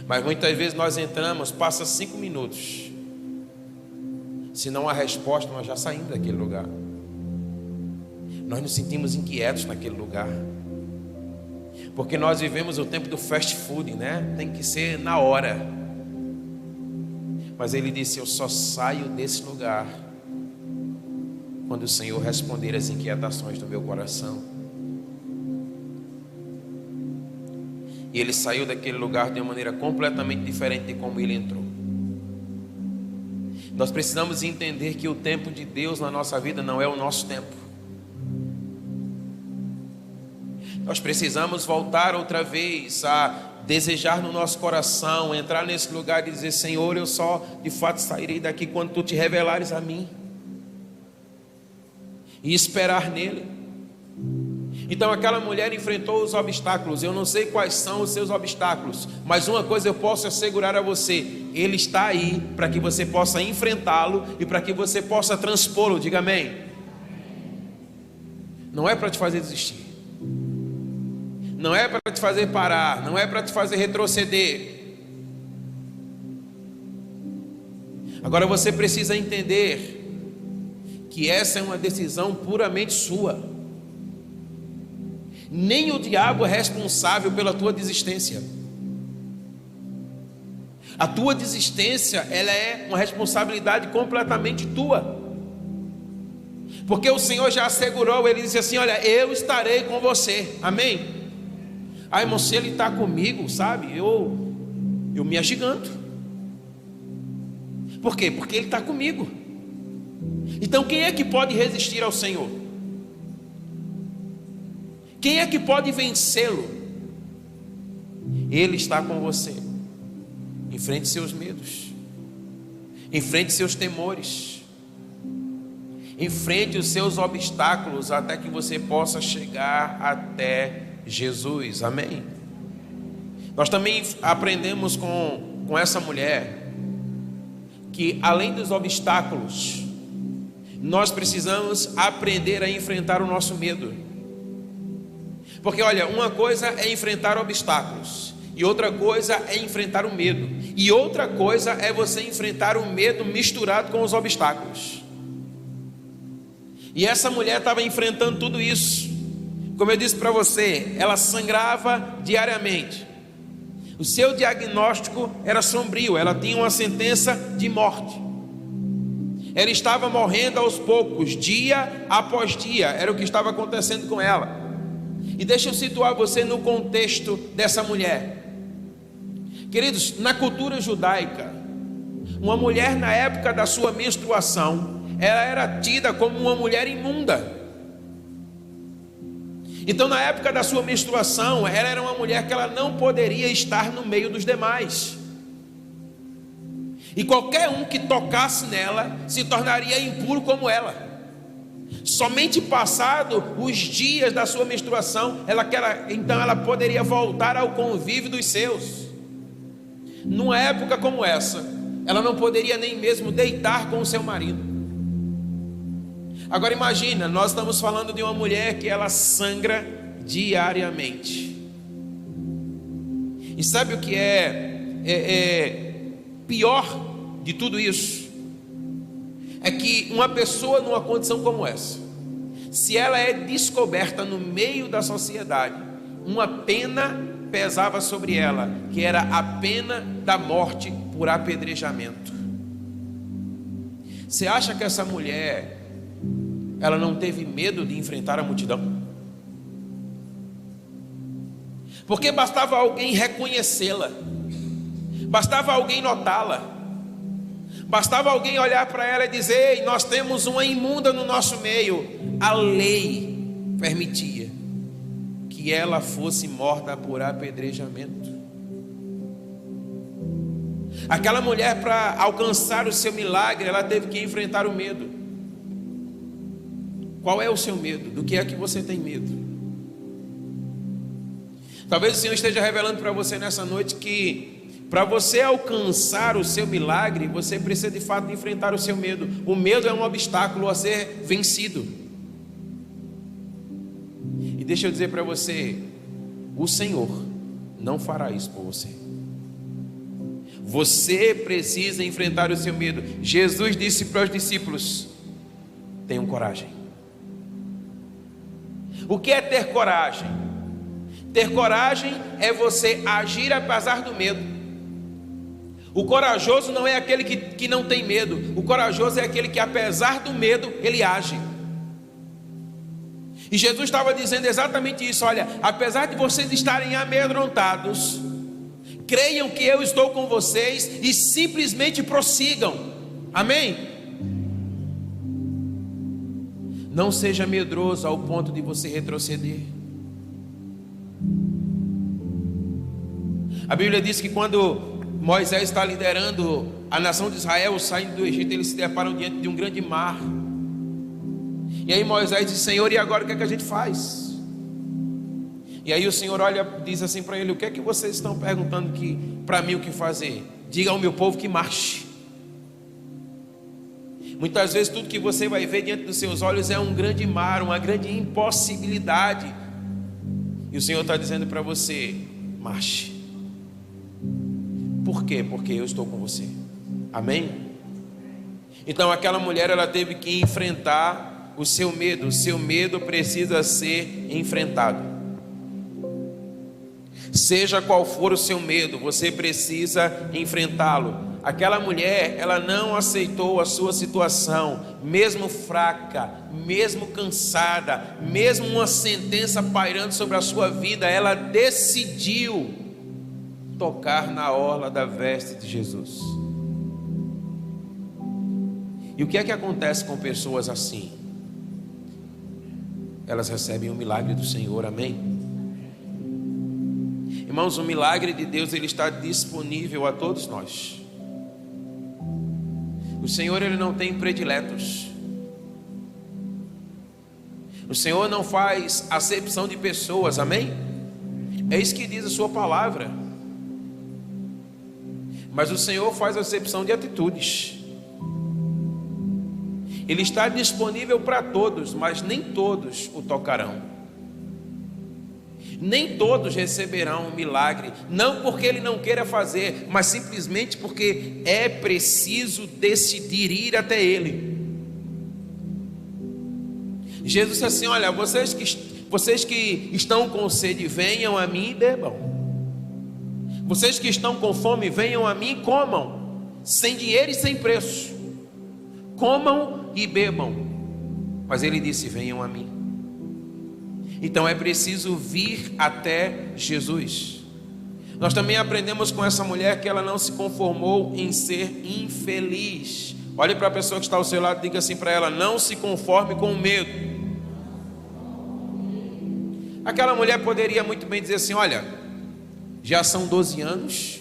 Mas muitas vezes nós entramos, passa 5 minutos, se não há resposta, nós já saímos daquele lugar. Nós nos sentimos inquietos naquele lugar, porque nós vivemos o tempo do fast food, né? Tem que ser na hora. Mas ele disse, eu só saio desse lugar quando o Senhor responder as inquietações do meu coração. E ele saiu daquele lugar de uma maneira completamente diferente de como ele entrou. Nós precisamos entender que o tempo de Deus na nossa vida não é o nosso tempo. Nós precisamos voltar outra vez a desejar no nosso coração, entrar nesse lugar e dizer, Senhor, eu só de fato sairei daqui quando Tu te revelares a mim. E esperar nele. Então aquela mulher enfrentou os obstáculos. Eu não sei quais são os seus obstáculos, mas uma coisa eu posso assegurar a você, ele está aí para que você possa enfrentá-lo e para que você possa transpô-lo. Diga amém. Não é para te fazer desistir, não é para te fazer parar, não é para te fazer retroceder. Agora você precisa entender que essa é uma decisão puramente sua. Nem o diabo é responsável pela tua desistência. A tua desistência, ela é uma responsabilidade completamente tua. Porque o Senhor já assegurou, Ele disse assim, olha, eu estarei com você, amém? Ah, irmão, se Ele está comigo, sabe, eu me agiganto. Por quê? Porque Ele está comigo. Então quem é que pode resistir ao Senhor? Quem é que pode vencê-lo? Ele está com você. Enfrente seus medos, enfrente seus temores, enfrente os seus obstáculos até que você possa chegar até Jesus, amém? Nós também aprendemos com essa mulher que além dos obstáculos, nós precisamos aprender a enfrentar o nosso medo. Porque olha, uma coisa é enfrentar obstáculos E outra coisa é enfrentar o medo. E outra coisa é você enfrentar o medo misturado com os obstáculos. E essa mulher estava enfrentando tudo isso. Como eu disse para você, ela sangrava diariamente. O seu diagnóstico era sombrio, ela tinha uma sentença de morte. Ela estava morrendo aos poucos, dia após dia, era o que estava acontecendo com ela. E deixa eu situar você no contexto dessa mulher. Queridos, na cultura judaica, uma mulher na época da sua menstruação, ela era tida como uma mulher imunda. Então, na época da sua menstruação, ela era uma mulher que ela não poderia estar no meio dos demais. E qualquer um que tocasse nela se tornaria impuro como ela. Somente passado os dias da sua menstruação, então ela poderia voltar ao convívio dos seus. Numa época como essa, ela não poderia nem mesmo deitar com o seu marido. Agora imagina, nós estamos falando de uma mulher que ela sangra diariamente. E sabe o que é pior de tudo isso? É que uma pessoa numa condição como essa, se ela é descoberta no meio da sociedade, uma pena pesava sobre ela, que era a pena da morte por apedrejamento. Você acha que essa mulher, ela não teve medo de enfrentar a multidão? Porque bastava alguém reconhecê-la, bastava alguém notá-la, bastava alguém olhar para ela e dizer: ei, nós temos uma imunda no nosso meio. A lei permitia que ela fosse morta por apedrejamento. Aquela mulher, para alcançar o seu milagre, ela teve que enfrentar o medo. Qual é o seu medo? Do que é que você tem medo? Talvez o Senhor esteja revelando para você nessa noite que para você alcançar o seu milagre, você precisa de fato enfrentar o seu medo. O medo é um obstáculo a ser vencido. E deixa eu dizer para você, o Senhor não fará isso por você. Você precisa enfrentar o seu medo. Jesus disse para os discípulos: tenham coragem. O que é ter coragem? Ter coragem é você agir apesar do medo. O corajoso não é aquele que não tem medo. O corajoso é aquele que, apesar do medo, ele age. E Jesus estava dizendo exatamente isso: olha, apesar de vocês estarem amedrontados, creiam que eu estou com vocês e simplesmente prossigam. Amém? Não seja medroso ao ponto de você retroceder. A Bíblia diz que quando Moisés está liderando a nação de Israel saindo do Egito, eles se deparam diante de um grande mar. E aí Moisés diz: Senhor, e agora o que é que a gente faz? E aí o Senhor diz assim para ele: o que é que vocês estão perguntando para mim o que fazer? Diga ao meu povo que marche. Muitas vezes tudo que você vai ver diante dos seus olhos é um grande mar, uma grande impossibilidade. E o Senhor está dizendo para você: marche. Por quê? Porque eu estou com você. Amém? Então aquela mulher, ela teve que enfrentar o seu medo. O seu medo precisa ser enfrentado. Seja qual for o seu medo, você precisa enfrentá-lo. Aquela mulher, ela não aceitou a sua situação, mesmo fraca, mesmo cansada, mesmo uma sentença pairando sobre a sua vida, ela decidiu tocar na orla da veste de Jesus. E o que é que acontece com pessoas assim? Elas recebem o milagre do Senhor, amém? Irmãos, o milagre de Deus, ele está disponível a todos nós. O Senhor, ele não tem prediletos. O Senhor não faz acepção de pessoas, amém? É isso que diz a sua palavra. Mas o Senhor faz acepção de atitudes. Ele está disponível para todos, mas nem todos o tocarão. Nem todos receberão um milagre, não porque ele não queira fazer, mas simplesmente porque é preciso decidir ir até ele. Jesus disse assim: olha, vocês que estão com sede, venham a mim e bebam. Vocês que estão com fome, venham a mim e comam, sem dinheiro e sem preço. Comam e bebam. Mas ele disse: venham a mim. Então é preciso vir até Jesus. Nós também aprendemos com essa mulher que ela não se conformou em ser infeliz. Olhe para a pessoa que está ao seu lado e diga assim para ela: não se conforme com o medo. Aquela mulher poderia muito bem dizer assim: olha, já são 12 anos,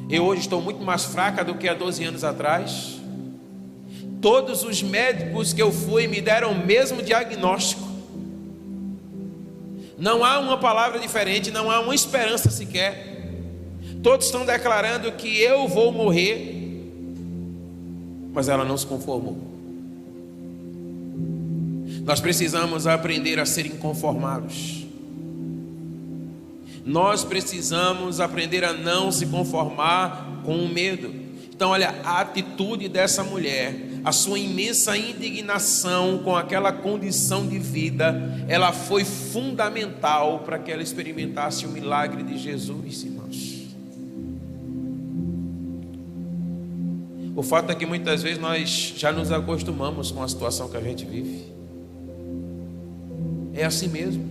eu hoje estou muito mais fraca do que há 12 anos atrás. Todos os médicos que eu fui me deram o mesmo diagnóstico. Não há uma palavra diferente, não há uma esperança sequer. Todos estão declarando que eu vou morrer. Mas ela não se conformou. Nós precisamos aprender a ser inconformados. Nós precisamos aprender a não se conformar com o medo. Então olha, a atitude dessa mulher, a sua imensa indignação com aquela condição de vida, ela foi fundamental para que ela experimentasse o milagre de Jesus, irmãos. O fato é que muitas vezes nós já nos acostumamos com a situação que a gente vive. É assim mesmo.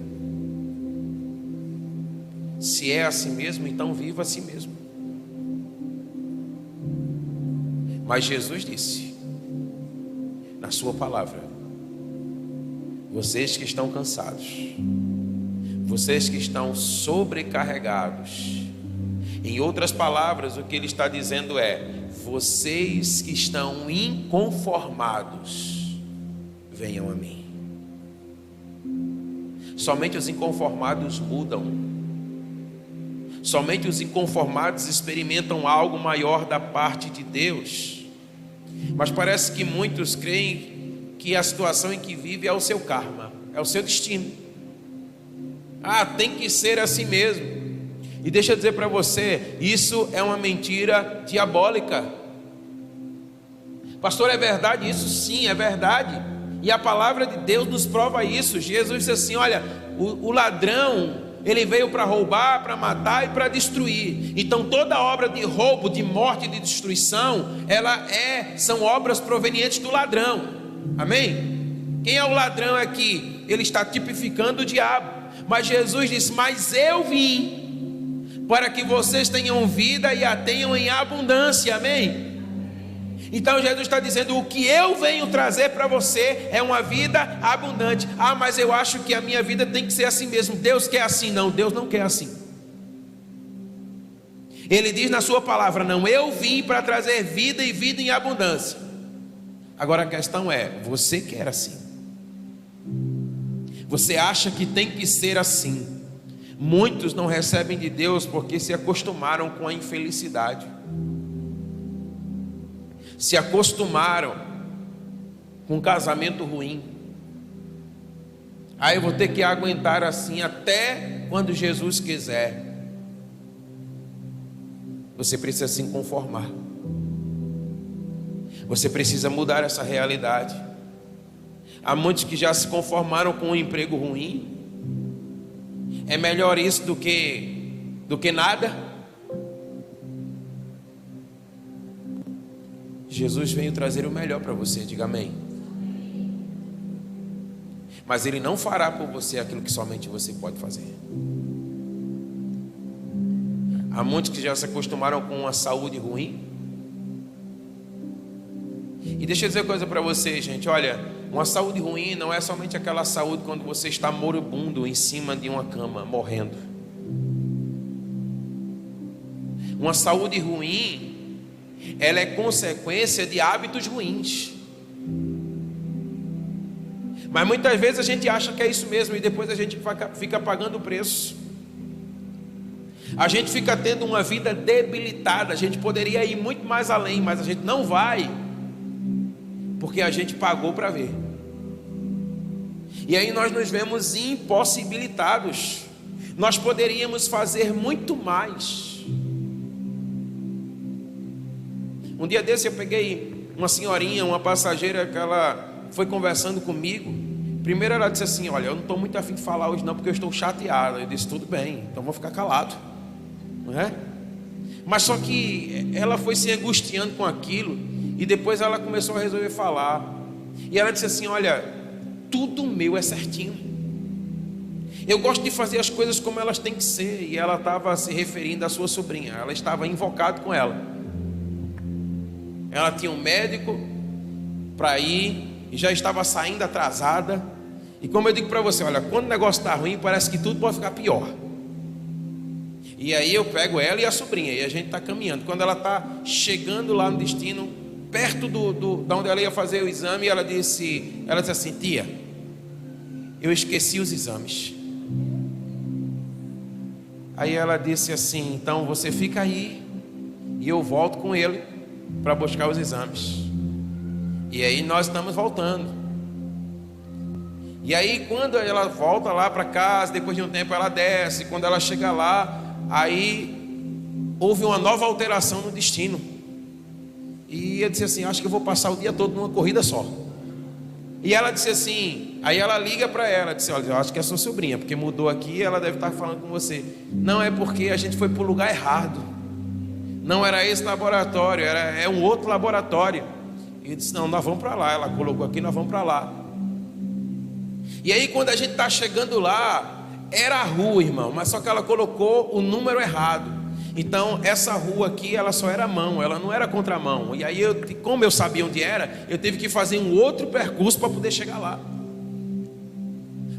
Se é assim mesmo, então viva assim mesmo. Mas Jesus disse na sua palavra: vocês que estão cansados, vocês que estão sobrecarregados, em outras palavras, o que ele está dizendo é: vocês que estão inconformados, venham a mim. Somente os inconformados mudam. Somente os inconformados experimentam algo maior da parte de Deus. Mas parece que muitos creem que a situação em que vive é o seu karma, é o seu destino. Tem que ser assim mesmo. E deixa eu dizer para você, isso é uma mentira diabólica. Pastor, é verdade isso? Sim, é verdade. E a palavra de Deus nos prova isso. Jesus disse assim: olha, o ladrão, ele veio para roubar, para matar e para destruir. Então toda obra de roubo, de morte e de destruição, são obras provenientes do ladrão. Amém? Quem é o ladrão aqui? Ele está tipificando o diabo. Mas Jesus disse: mas eu vim para que vocês tenham vida e a tenham em abundância. Amém? Então Jesus está dizendo: o que eu venho trazer para você é uma vida abundante. Mas eu acho que a minha vida tem que ser assim mesmo. Deus quer assim. Não, Deus não quer assim. Ele diz na sua palavra: não, eu vim para trazer vida e vida em abundância. Agora a questão é: você quer assim? Você acha que tem que ser assim? Muitos não recebem de Deus porque se acostumaram com a infelicidade. Se acostumaram com um casamento ruim. Eu vou ter que aguentar assim até quando Jesus quiser. Você precisa se conformar. Você precisa mudar essa realidade. Há muitos que já se conformaram com um emprego ruim. É melhor isso do que nada. Jesus veio trazer o melhor para você, diga amém. Mas Ele não fará por você aquilo que somente você pode fazer. Há muitos que já se acostumaram com uma saúde ruim. E deixa eu dizer uma coisa para vocês, gente. Olha, uma saúde ruim não é somente aquela saúde quando você está moribundo em cima de uma cama, morrendo. Uma saúde ruim, ela é consequência de hábitos ruins. Mas muitas vezes a gente acha que é isso mesmo e depois a gente fica pagando o preço. A gente fica tendo uma vida debilitada. A gente poderia ir muito mais além, mas a gente não vai, porque a gente pagou para ver. E aí nós nos vemos impossibilitados. Nós poderíamos fazer muito mais. Um dia desse eu peguei uma senhorinha, uma passageira, que ela foi conversando comigo. Primeiro ela disse assim: olha, eu não estou muito afim de falar hoje não, porque eu estou chateada. Eu disse: tudo bem, então vou ficar calado, não é? Mas só que ela foi se angustiando com aquilo, e depois ela começou a resolver falar. E ela disse assim: olha, tudo meu é certinho, eu gosto de fazer as coisas como elas têm que ser. E ela estava se referindo à sua sobrinha. Ela estava invocada com ela. Ela tinha um médico para ir e já estava saindo atrasada. E como eu digo para você, olha, quando o negócio está ruim, parece que tudo pode ficar pior. E aí eu pego ela e a sobrinha, e a gente está caminhando. Quando ela está chegando lá no destino, perto da onde ela ia fazer o exame, ela disse assim: tia, eu esqueci os exames. Aí ela disse assim: então você fica aí e eu volto com ele para buscar os exames. E aí nós estamos voltando. E aí quando ela volta lá para casa, depois de um tempo ela desce. Quando ela chega lá, aí houve uma nova alteração no destino. E eu disse assim: acho que eu vou passar o dia todo numa corrida só. E ela disse assim, aí ela liga para ela, disse: olha, eu acho que é a sua sobrinha, porque mudou aqui, ela deve estar falando com você. Não, é porque a gente foi para o lugar errado. Não era esse laboratório, é um outro laboratório. E eu disse: não, nós vamos para lá. Ela colocou aqui: nós vamos para lá. E aí quando a gente está chegando lá, era a rua, irmão, mas só que ela colocou o número errado. Então essa rua aqui, ela só era mão, ela não era contramão. E aí como eu sabia onde era, eu tive que fazer um outro percurso para poder chegar lá.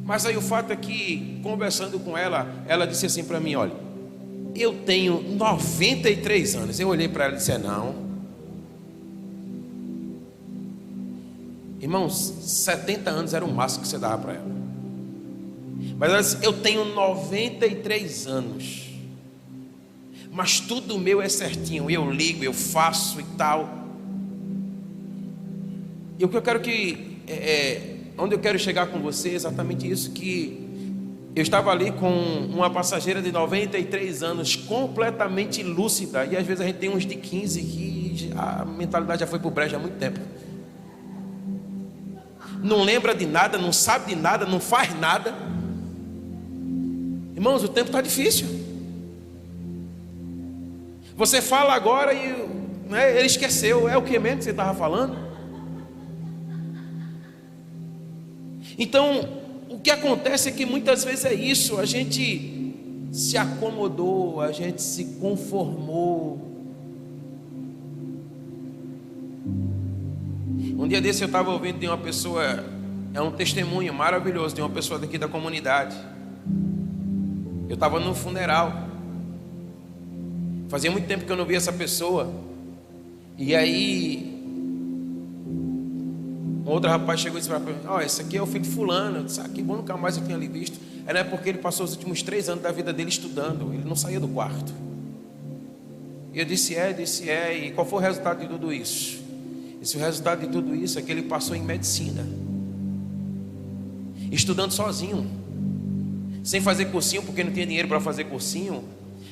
Mas aí o fato é que, conversando com ela, ela disse assim para mim: olha, eu tenho 93 anos. Eu olhei para ela e disse: não, irmãos, 70 anos era o máximo que você dava para ela. Mas ela disse: eu tenho 93 anos, mas tudo meu é certinho, eu ligo, eu faço e tal. E o que eu quero onde eu quero chegar com você é exatamente isso, que eu estava ali com uma passageira de 93 anos, completamente lúcida. E às vezes a gente tem uns de 15 que a mentalidade já foi para o brejo há muito tempo. Não lembra de nada, não sabe de nada, não faz nada. Irmãos, o tempo está difícil. Você fala agora e ele esqueceu. É o que mesmo que você estava falando? Então, o que acontece é que muitas vezes é isso. A gente se acomodou, a gente se conformou. Um dia desse eu estava ouvindo de uma pessoa, é um testemunho maravilhoso de uma pessoa daqui da comunidade. Eu estava num funeral. Fazia muito tempo que eu não via essa pessoa. E aí um outro rapaz chegou e disse para mim: ó, esse aqui é o filho de fulano. Eu disse: que bom, nunca mais eu tinha lhe visto. Era porque ele passou os últimos 3 anos da vida dele estudando. Ele não saía do quarto. E eu disse: e qual foi o resultado de tudo isso? O resultado de tudo isso é que ele passou em medicina, estudando sozinho, sem fazer cursinho, porque não tinha dinheiro para fazer cursinho.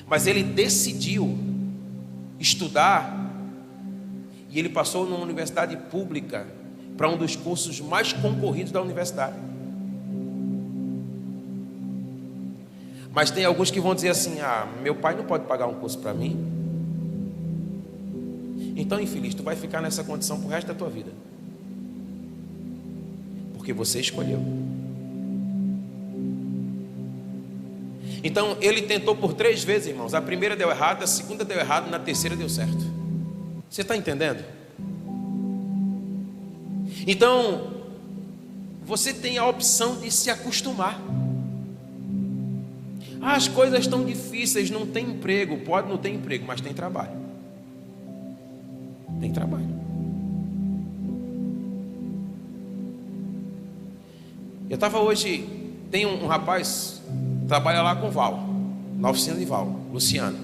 Mas ele decidiu estudar, e ele passou numa universidade pública, para um dos cursos mais concorridos da universidade. Mas tem alguns que vão dizer assim: meu pai não pode pagar um curso para mim. Então, infeliz, tu vai ficar nessa condição pro resto da tua vida, porque você escolheu. Então ele tentou por 3 vezes, irmãos. A primeira deu errado, a segunda deu errado, na terceira deu certo. Você está entendendo? Então você tem a opção de se acostumar. As coisas estão difíceis, não tem emprego. Pode não ter emprego, mas tem trabalho. Tem trabalho. Eu estava hoje, tem um rapaz, trabalha lá com o Val, na oficina de Val, Luciano.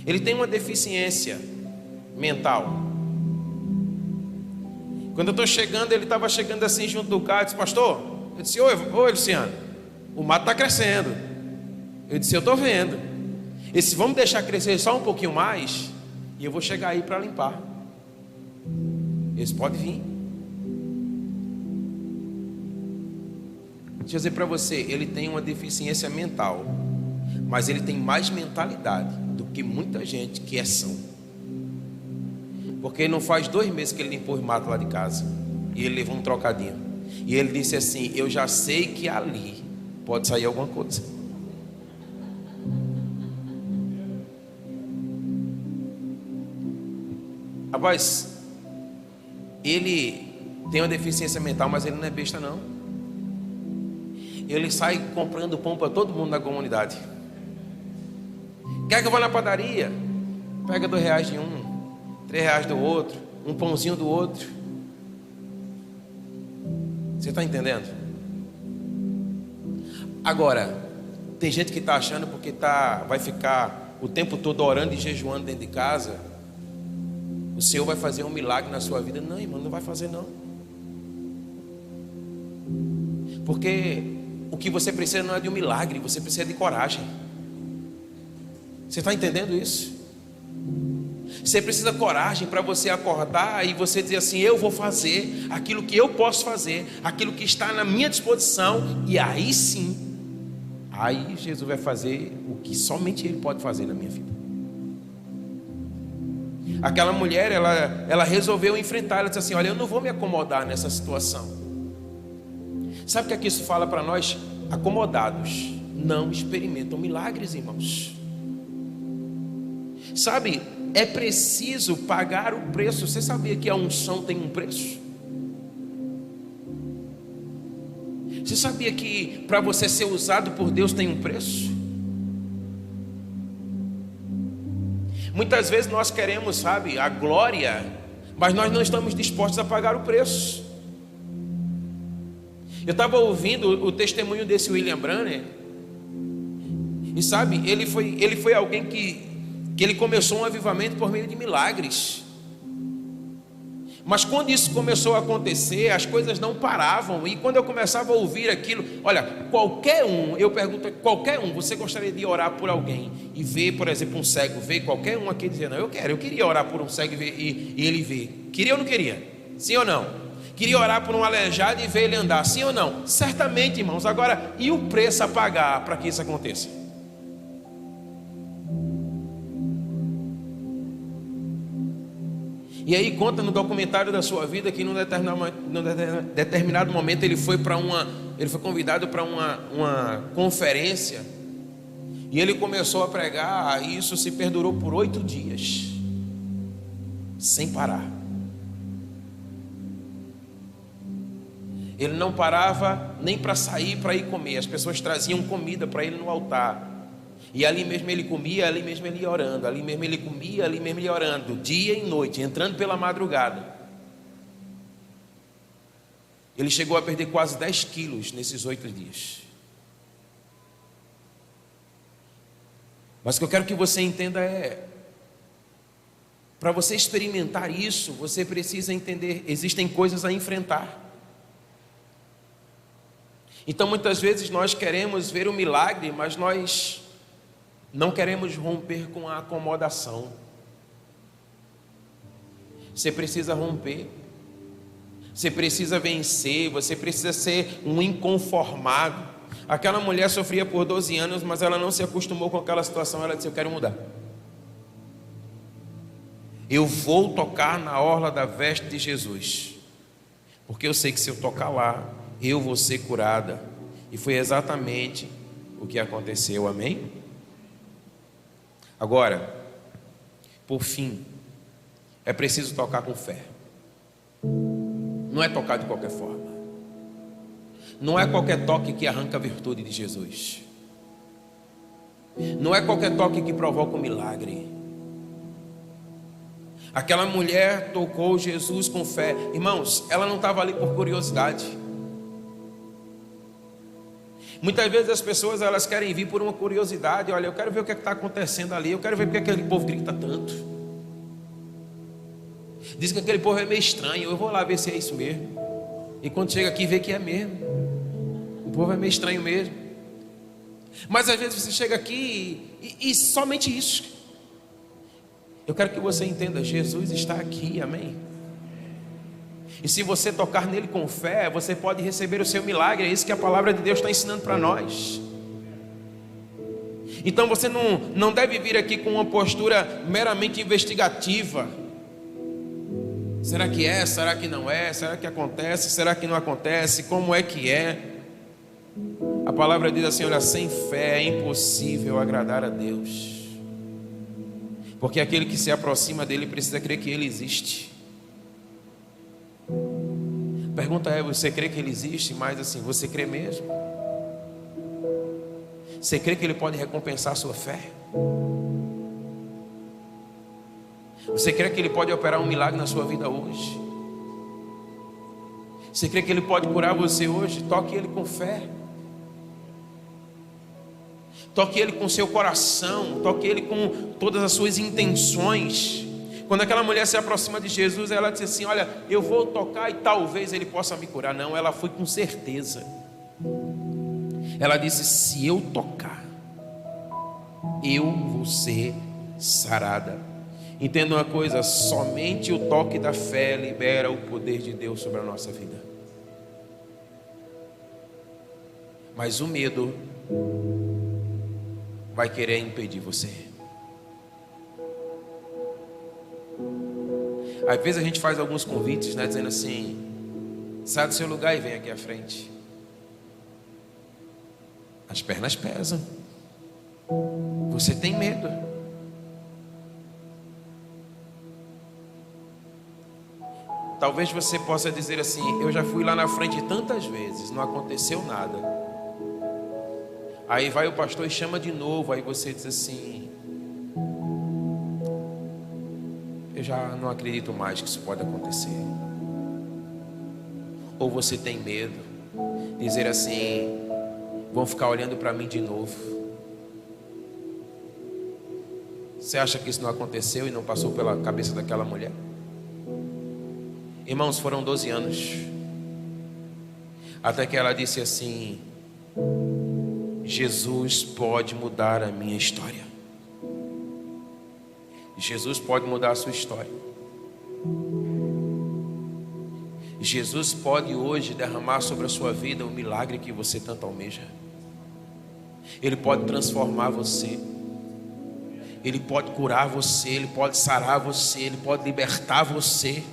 Ele tem uma deficiência mental. Quando eu estou chegando, ele estava chegando assim junto do carro. Eu disse: pastor, eu disse: oi Luciano, o mato está crescendo. Eu disse: eu estou vendo. Ele disse: vamos deixar crescer só um pouquinho mais e eu vou chegar aí para limpar. Eu disse: pode vir. Deixa eu dizer para você, ele tem uma deficiência mental, mas ele tem mais mentalidade do que muita gente que é são. Porque não faz 2 meses que ele limpou os matos lá de casa, e ele levou um trocadinho, e ele disse assim: eu já sei que ali pode sair alguma coisa. Rapaz, ele tem uma deficiência mental, mas ele não é besta não. Ele sai comprando pão para todo mundo na comunidade. Quer que eu vá na padaria? Pega R$2 de um, R$3 do outro, um pãozinho do outro. Você está entendendo? Agora, tem gente que está achando porque vai ficar o tempo todo orando e jejuando dentro de casa, o Senhor vai fazer um milagre na sua vida. Não, irmão, não vai fazer não. Porque o que você precisa não é de um milagre, você precisa de coragem. Você está entendendo isso? Você precisa de coragem para você acordar e você dizer assim: eu vou fazer aquilo que eu posso fazer, aquilo que está na minha disposição. E aí sim, aí Jesus vai fazer o que somente Ele pode fazer na minha vida. Aquela mulher, ela resolveu enfrentar. Ela disse assim: olha, eu não vou me acomodar nessa situação. Sabe o que isso fala para nós? Acomodados não experimentam milagres, irmãos. Sabe, é preciso pagar o preço. Você sabia que a unção tem um preço? Você sabia que para você ser usado por Deus tem um preço? Muitas vezes nós queremos, sabe, a glória, mas nós não estamos dispostos a pagar o preço. Eu estava ouvindo o testemunho desse William Branham, e sabe, ele foi alguém que ele começou um avivamento por meio de milagres. Mas quando isso começou a acontecer, as coisas não paravam. E quando eu começava a ouvir aquilo, olha, qualquer um, eu pergunto, qualquer um, você gostaria de orar por alguém e ver, por exemplo, um cego, ver qualquer um aqui dizer: não, eu queria orar por um cego e ele ver. Queria ou não queria? Sim ou não? Queria orar por um aleijado e ver ele andar, sim ou não? Certamente, irmãos. Agora, e o preço a pagar para que isso aconteça? E aí conta no documentário da sua vida que num determinado momento ele foi convidado para uma conferência, e ele começou a pregar, e isso se perdurou por 8 dias, sem parar. Ele não parava nem para sair, para ir comer. As pessoas traziam comida para ele no altar, e ali mesmo ele comia, ali mesmo ele ia orando, ali mesmo ele comia, ali mesmo ele ia orando, dia e noite, entrando pela madrugada. Ele chegou a perder quase 10 quilos nesses 8 dias. Mas o que eu quero que você entenda é: para você experimentar isso, você precisa entender, existem coisas a enfrentar. Então muitas vezes nós queremos ver o milagre, mas nós não queremos romper com a acomodação. Você precisa romper, você precisa vencer, você precisa ser um inconformado. Aquela mulher sofria por 12 anos, mas ela não se acostumou com aquela situação. Ela disse: eu quero mudar. Eu vou tocar na orla da veste de Jesus, porque eu sei que se eu tocar lá, eu vou ser curada. E foi exatamente o que aconteceu, amém? Agora, por fim, é preciso tocar com fé. Não é tocar de qualquer forma. Não é qualquer toque que arranca a virtude de Jesus. Não é qualquer toque que provoca um milagre. Aquela mulher tocou Jesus com fé. Irmãos, ela não estava ali por curiosidade. Muitas vezes as pessoas, elas querem vir por uma curiosidade. Olha, eu quero ver o que está acontecendo ali, eu quero ver porque aquele povo grita tanto. Diz que aquele povo é meio estranho. Eu vou lá ver se é isso mesmo. E quando chega aqui, vê que é mesmo. O povo é meio estranho mesmo. Mas às vezes você chega aqui e somente isso. Eu quero que você entenda: Jesus está aqui, amém? E se você tocar nele com fé, você pode receber o seu milagre. É isso que a palavra de Deus está ensinando para nós. Então você não deve vir aqui com uma postura meramente investigativa. Será que é? Será que não é? Será que acontece? Será que não acontece? Como é que é? A palavra diz assim: olha, sem fé é impossível agradar a Deus. Porque aquele que se aproxima dele precisa crer que ele existe. Pergunta é: você crê que ele existe? Mas assim, você crê mesmo? Você crê que ele pode recompensar a sua fé? Você crê que ele pode operar um milagre na sua vida hoje? Você crê que ele pode curar você hoje? Toque ele com fé. Toque ele com seu coração. Toque ele com todas as suas intenções. Quando aquela mulher se aproxima de Jesus, ela disse assim: olha, eu vou tocar e talvez ele possa me curar. Não, ela foi com certeza. Ela disse: se eu tocar, eu vou ser sarada. Entenda uma coisa: somente o toque da fé libera o poder de Deus sobre a nossa vida. Mas o medo vai querer impedir você. Às vezes a gente faz alguns convites, né, dizendo assim: sai do seu lugar e vem aqui à frente. As pernas pesam. Você tem medo. Talvez você possa dizer assim: eu já fui lá na frente tantas vezes, não aconteceu nada. Aí vai o pastor e chama de novo. Aí você diz assim: eu já não acredito mais que isso pode acontecer. Ou você tem medo, dizer assim: vão ficar olhando para mim de novo. Você acha que isso não aconteceu e não passou pela cabeça daquela mulher? Irmãos, foram 12 anos até que ela disse assim: Jesus pode mudar a minha história. Jesus pode mudar a sua história. Jesus pode hoje derramar sobre a sua vida o milagre que você tanto almeja. Ele pode transformar você. Ele pode curar você. Ele pode sarar você. Ele pode libertar você.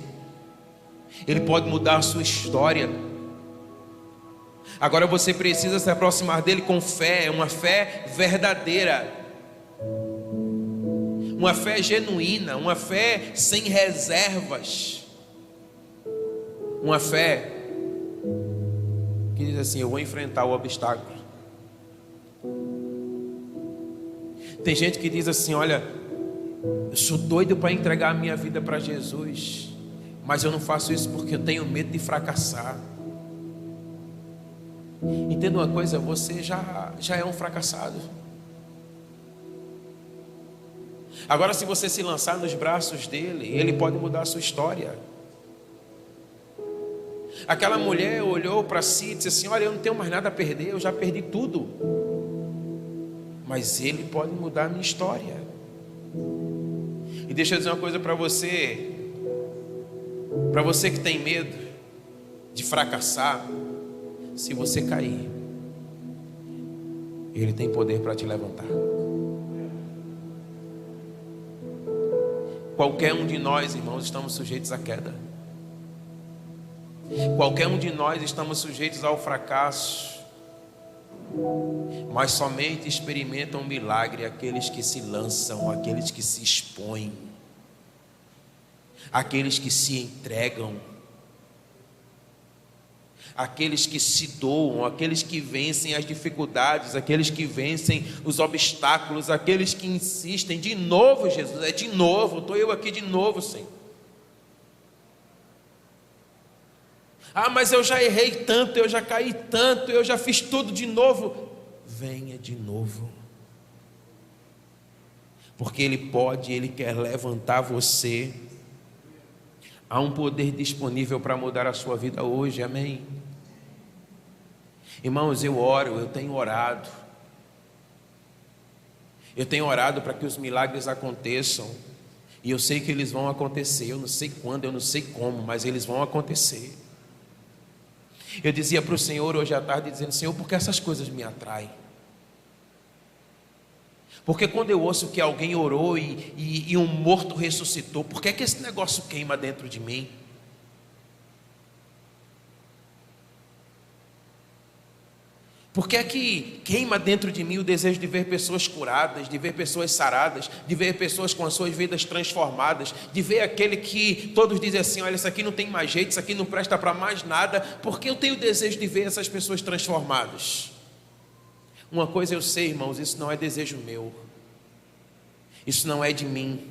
Ele pode mudar a sua história. Agora você precisa se aproximar dele com fé. Uma fé verdadeira, uma fé genuína, uma fé sem reservas, uma fé que diz assim: eu vou enfrentar o obstáculo. Tem gente que diz assim: olha, eu sou doido para entregar a minha vida para Jesus, mas eu não faço isso porque eu tenho medo de fracassar. Entenda uma coisa: você já é um fracassado. Agora, se você se lançar nos braços dele, ele pode mudar a sua história. Aquela mulher olhou para si e disse assim: olha, eu não tenho mais nada a perder, eu já perdi tudo, mas ele pode mudar a minha história. E deixa eu dizer uma coisa para você que tem medo de fracassar: se você cair, ele tem poder para te levantar. Qualquer um de nós, irmãos, estamos sujeitos à queda. Qualquer um de nós estamos sujeitos ao fracasso. Mas somente experimentam um milagre aqueles que se lançam, aqueles que se expõem, aqueles que se entregam, aqueles que se doam, aqueles que vencem as dificuldades, aqueles que vencem os obstáculos, aqueles que insistem. De novo, Jesus, de novo, estou eu aqui de novo, Senhor. Ah, mas eu já errei tanto, eu já caí tanto, eu já fiz tudo de novo. Venha de novo, porque Ele pode, Ele quer levantar você. Há um poder disponível para mudar a sua vida hoje, amém? Irmãos, eu tenho orado. Eu tenho orado para que os milagres aconteçam. E eu sei que eles vão acontecer. Eu não sei quando, eu não sei como, mas eles vão acontecer. Eu dizia para o Senhor hoje à tarde, dizendo: Senhor, por que essas coisas me atraem? Porque quando eu ouço que alguém orou e um morto ressuscitou, por que é que esse negócio queima dentro de mim? Por que é que queima dentro de mim o desejo de ver pessoas curadas, de ver pessoas saradas, de ver pessoas com as suas vidas transformadas, de ver aquele que todos dizem assim: olha, isso aqui não tem mais jeito, isso aqui não presta para mais nada? Porque eu tenho o desejo de ver essas pessoas transformadas. Uma coisa eu sei, irmãos, isso não é desejo meu, isso não é de mim,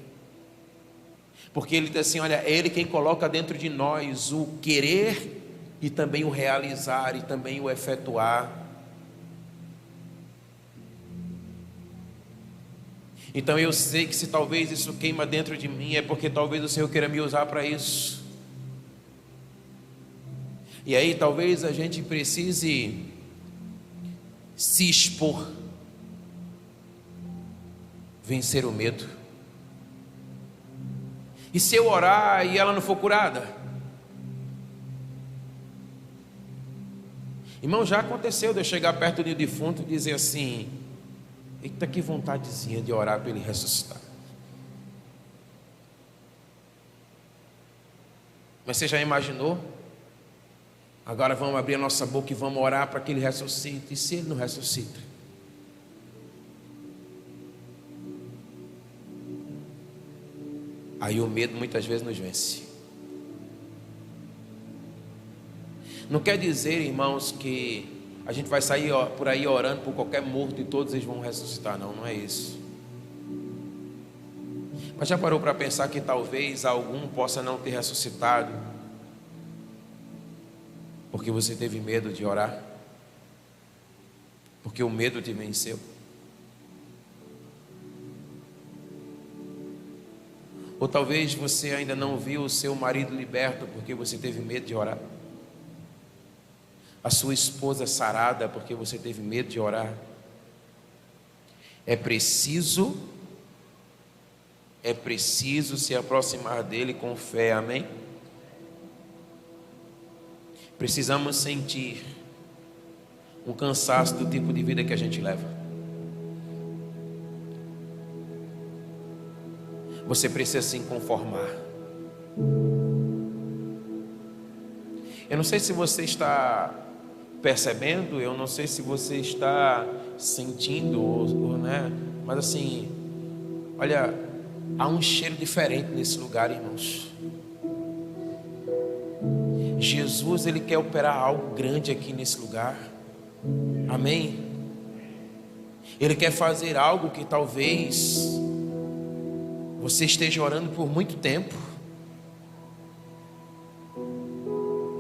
porque ele diz assim: olha, é Ele quem coloca dentro de nós o querer e também o realizar e também o efetuar. Então eu sei que se talvez isso queima dentro de mim, é porque talvez o Senhor queira me usar para isso. E aí talvez a gente precise se expor, vencer o medo. E se eu orar e ela não for curada? Irmão, já aconteceu de eu chegar perto do defunto e dizer assim: eita, que vontadezinha de orar para ele ressuscitar. Mas você já imaginou? Agora vamos abrir a nossa boca e vamos orar para que ele ressuscite. E se ele não ressuscita? Aí o medo muitas vezes nos vence. Não quer dizer, irmãos, que a gente vai sair por aí orando por qualquer morto e todos eles vão ressuscitar. Não, não é isso. Mas já parou para pensar que talvez algum possa não ter ressuscitado porque você teve medo de orar? Porque o medo te venceu? Ou talvez você ainda não viu o seu marido liberto porque você teve medo de orar? A sua esposa sarada porque você teve medo de orar? É preciso se aproximar dele com fé, amém? Precisamos sentir um cansaço do tipo de vida que a gente leva. Você precisa se conformar. Eu não sei se você está percebendo, eu não sei se você está sentindo, né? Mas assim, olha, há um cheiro diferente nesse lugar, irmãos. Jesus, Ele quer operar algo grande aqui nesse lugar, amém? Ele quer fazer algo que talvez você esteja orando por muito tempo.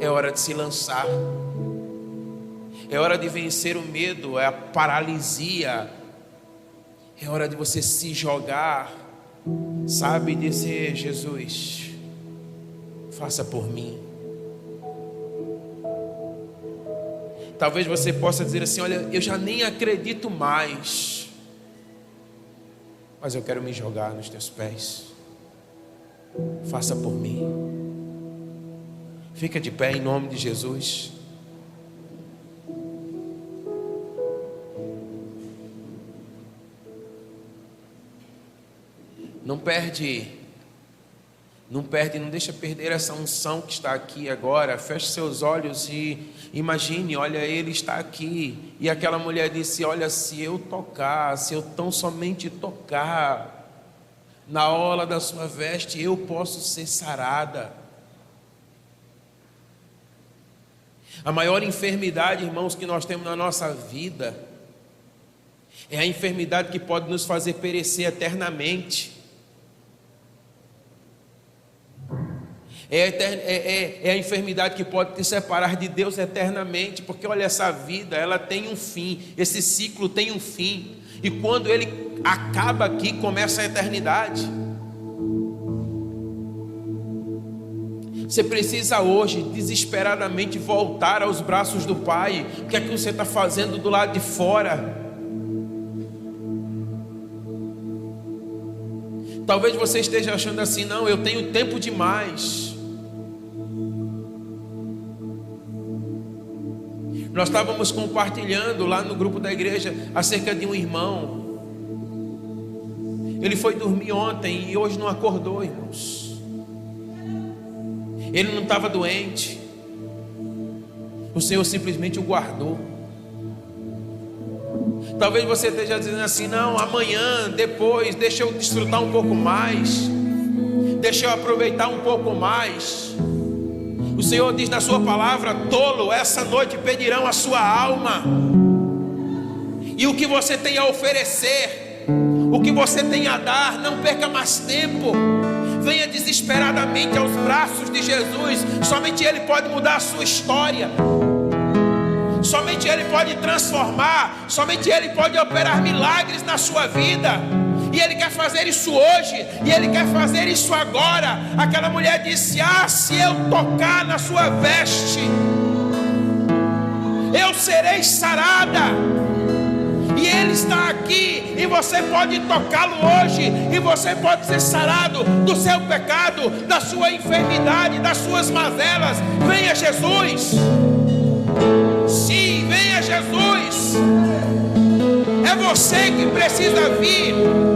É hora de se lançar. É hora de vencer o medo, é a paralisia. É hora de você se jogar, sabe, dizer: Jesus, faça por mim. Talvez você possa dizer assim: olha, eu já nem acredito mais, mas eu quero me jogar nos teus pés. Faça por mim. Fica de pé em nome de Jesus. Não deixa perder essa unção que está aqui agora. Feche seus olhos e imagine: olha, Ele está aqui. E aquela mulher disse: olha, se eu tão somente tocar na orla da sua veste, eu posso ser sarada. A maior enfermidade, irmãos, que nós temos na nossa vida é a enfermidade que pode nos fazer perecer eternamente. É a enfermidade que pode te separar de Deus eternamente, porque olha, essa vida, ela tem um fim, esse ciclo tem um fim, e quando ele acaba aqui, começa a eternidade. Você precisa hoje desesperadamente voltar aos braços do Pai. O que é que você está fazendo do lado de fora? Talvez você esteja achando assim: não, eu tenho tempo demais. Nós estávamos compartilhando lá no grupo da igreja acerca de um irmão. Ele foi dormir ontem e hoje não acordou, irmãos. Ele não estava doente. O Senhor simplesmente o guardou. Talvez você esteja dizendo assim: não, amanhã, depois, deixa eu desfrutar um pouco mais, deixa eu aproveitar um pouco mais. O Senhor diz na sua palavra: tolo, essa noite pedirão a sua alma. E o que você tem a oferecer, o que você tem a dar, não perca mais tempo. Venha desesperadamente aos braços de Jesus. Somente Ele pode mudar a sua história. Somente Ele pode transformar. Somente Ele pode operar milagres na sua vida. E Ele quer fazer isso hoje. E Ele quer fazer isso agora. Aquela mulher disse: ah, se eu tocar na sua veste, eu serei sarada. E Ele está aqui, e você pode tocá-lo hoje, e você pode ser sarado do seu pecado, da sua enfermidade, das suas mazelas. Venha Jesus. Sim, venha Jesus. É você que precisa vir.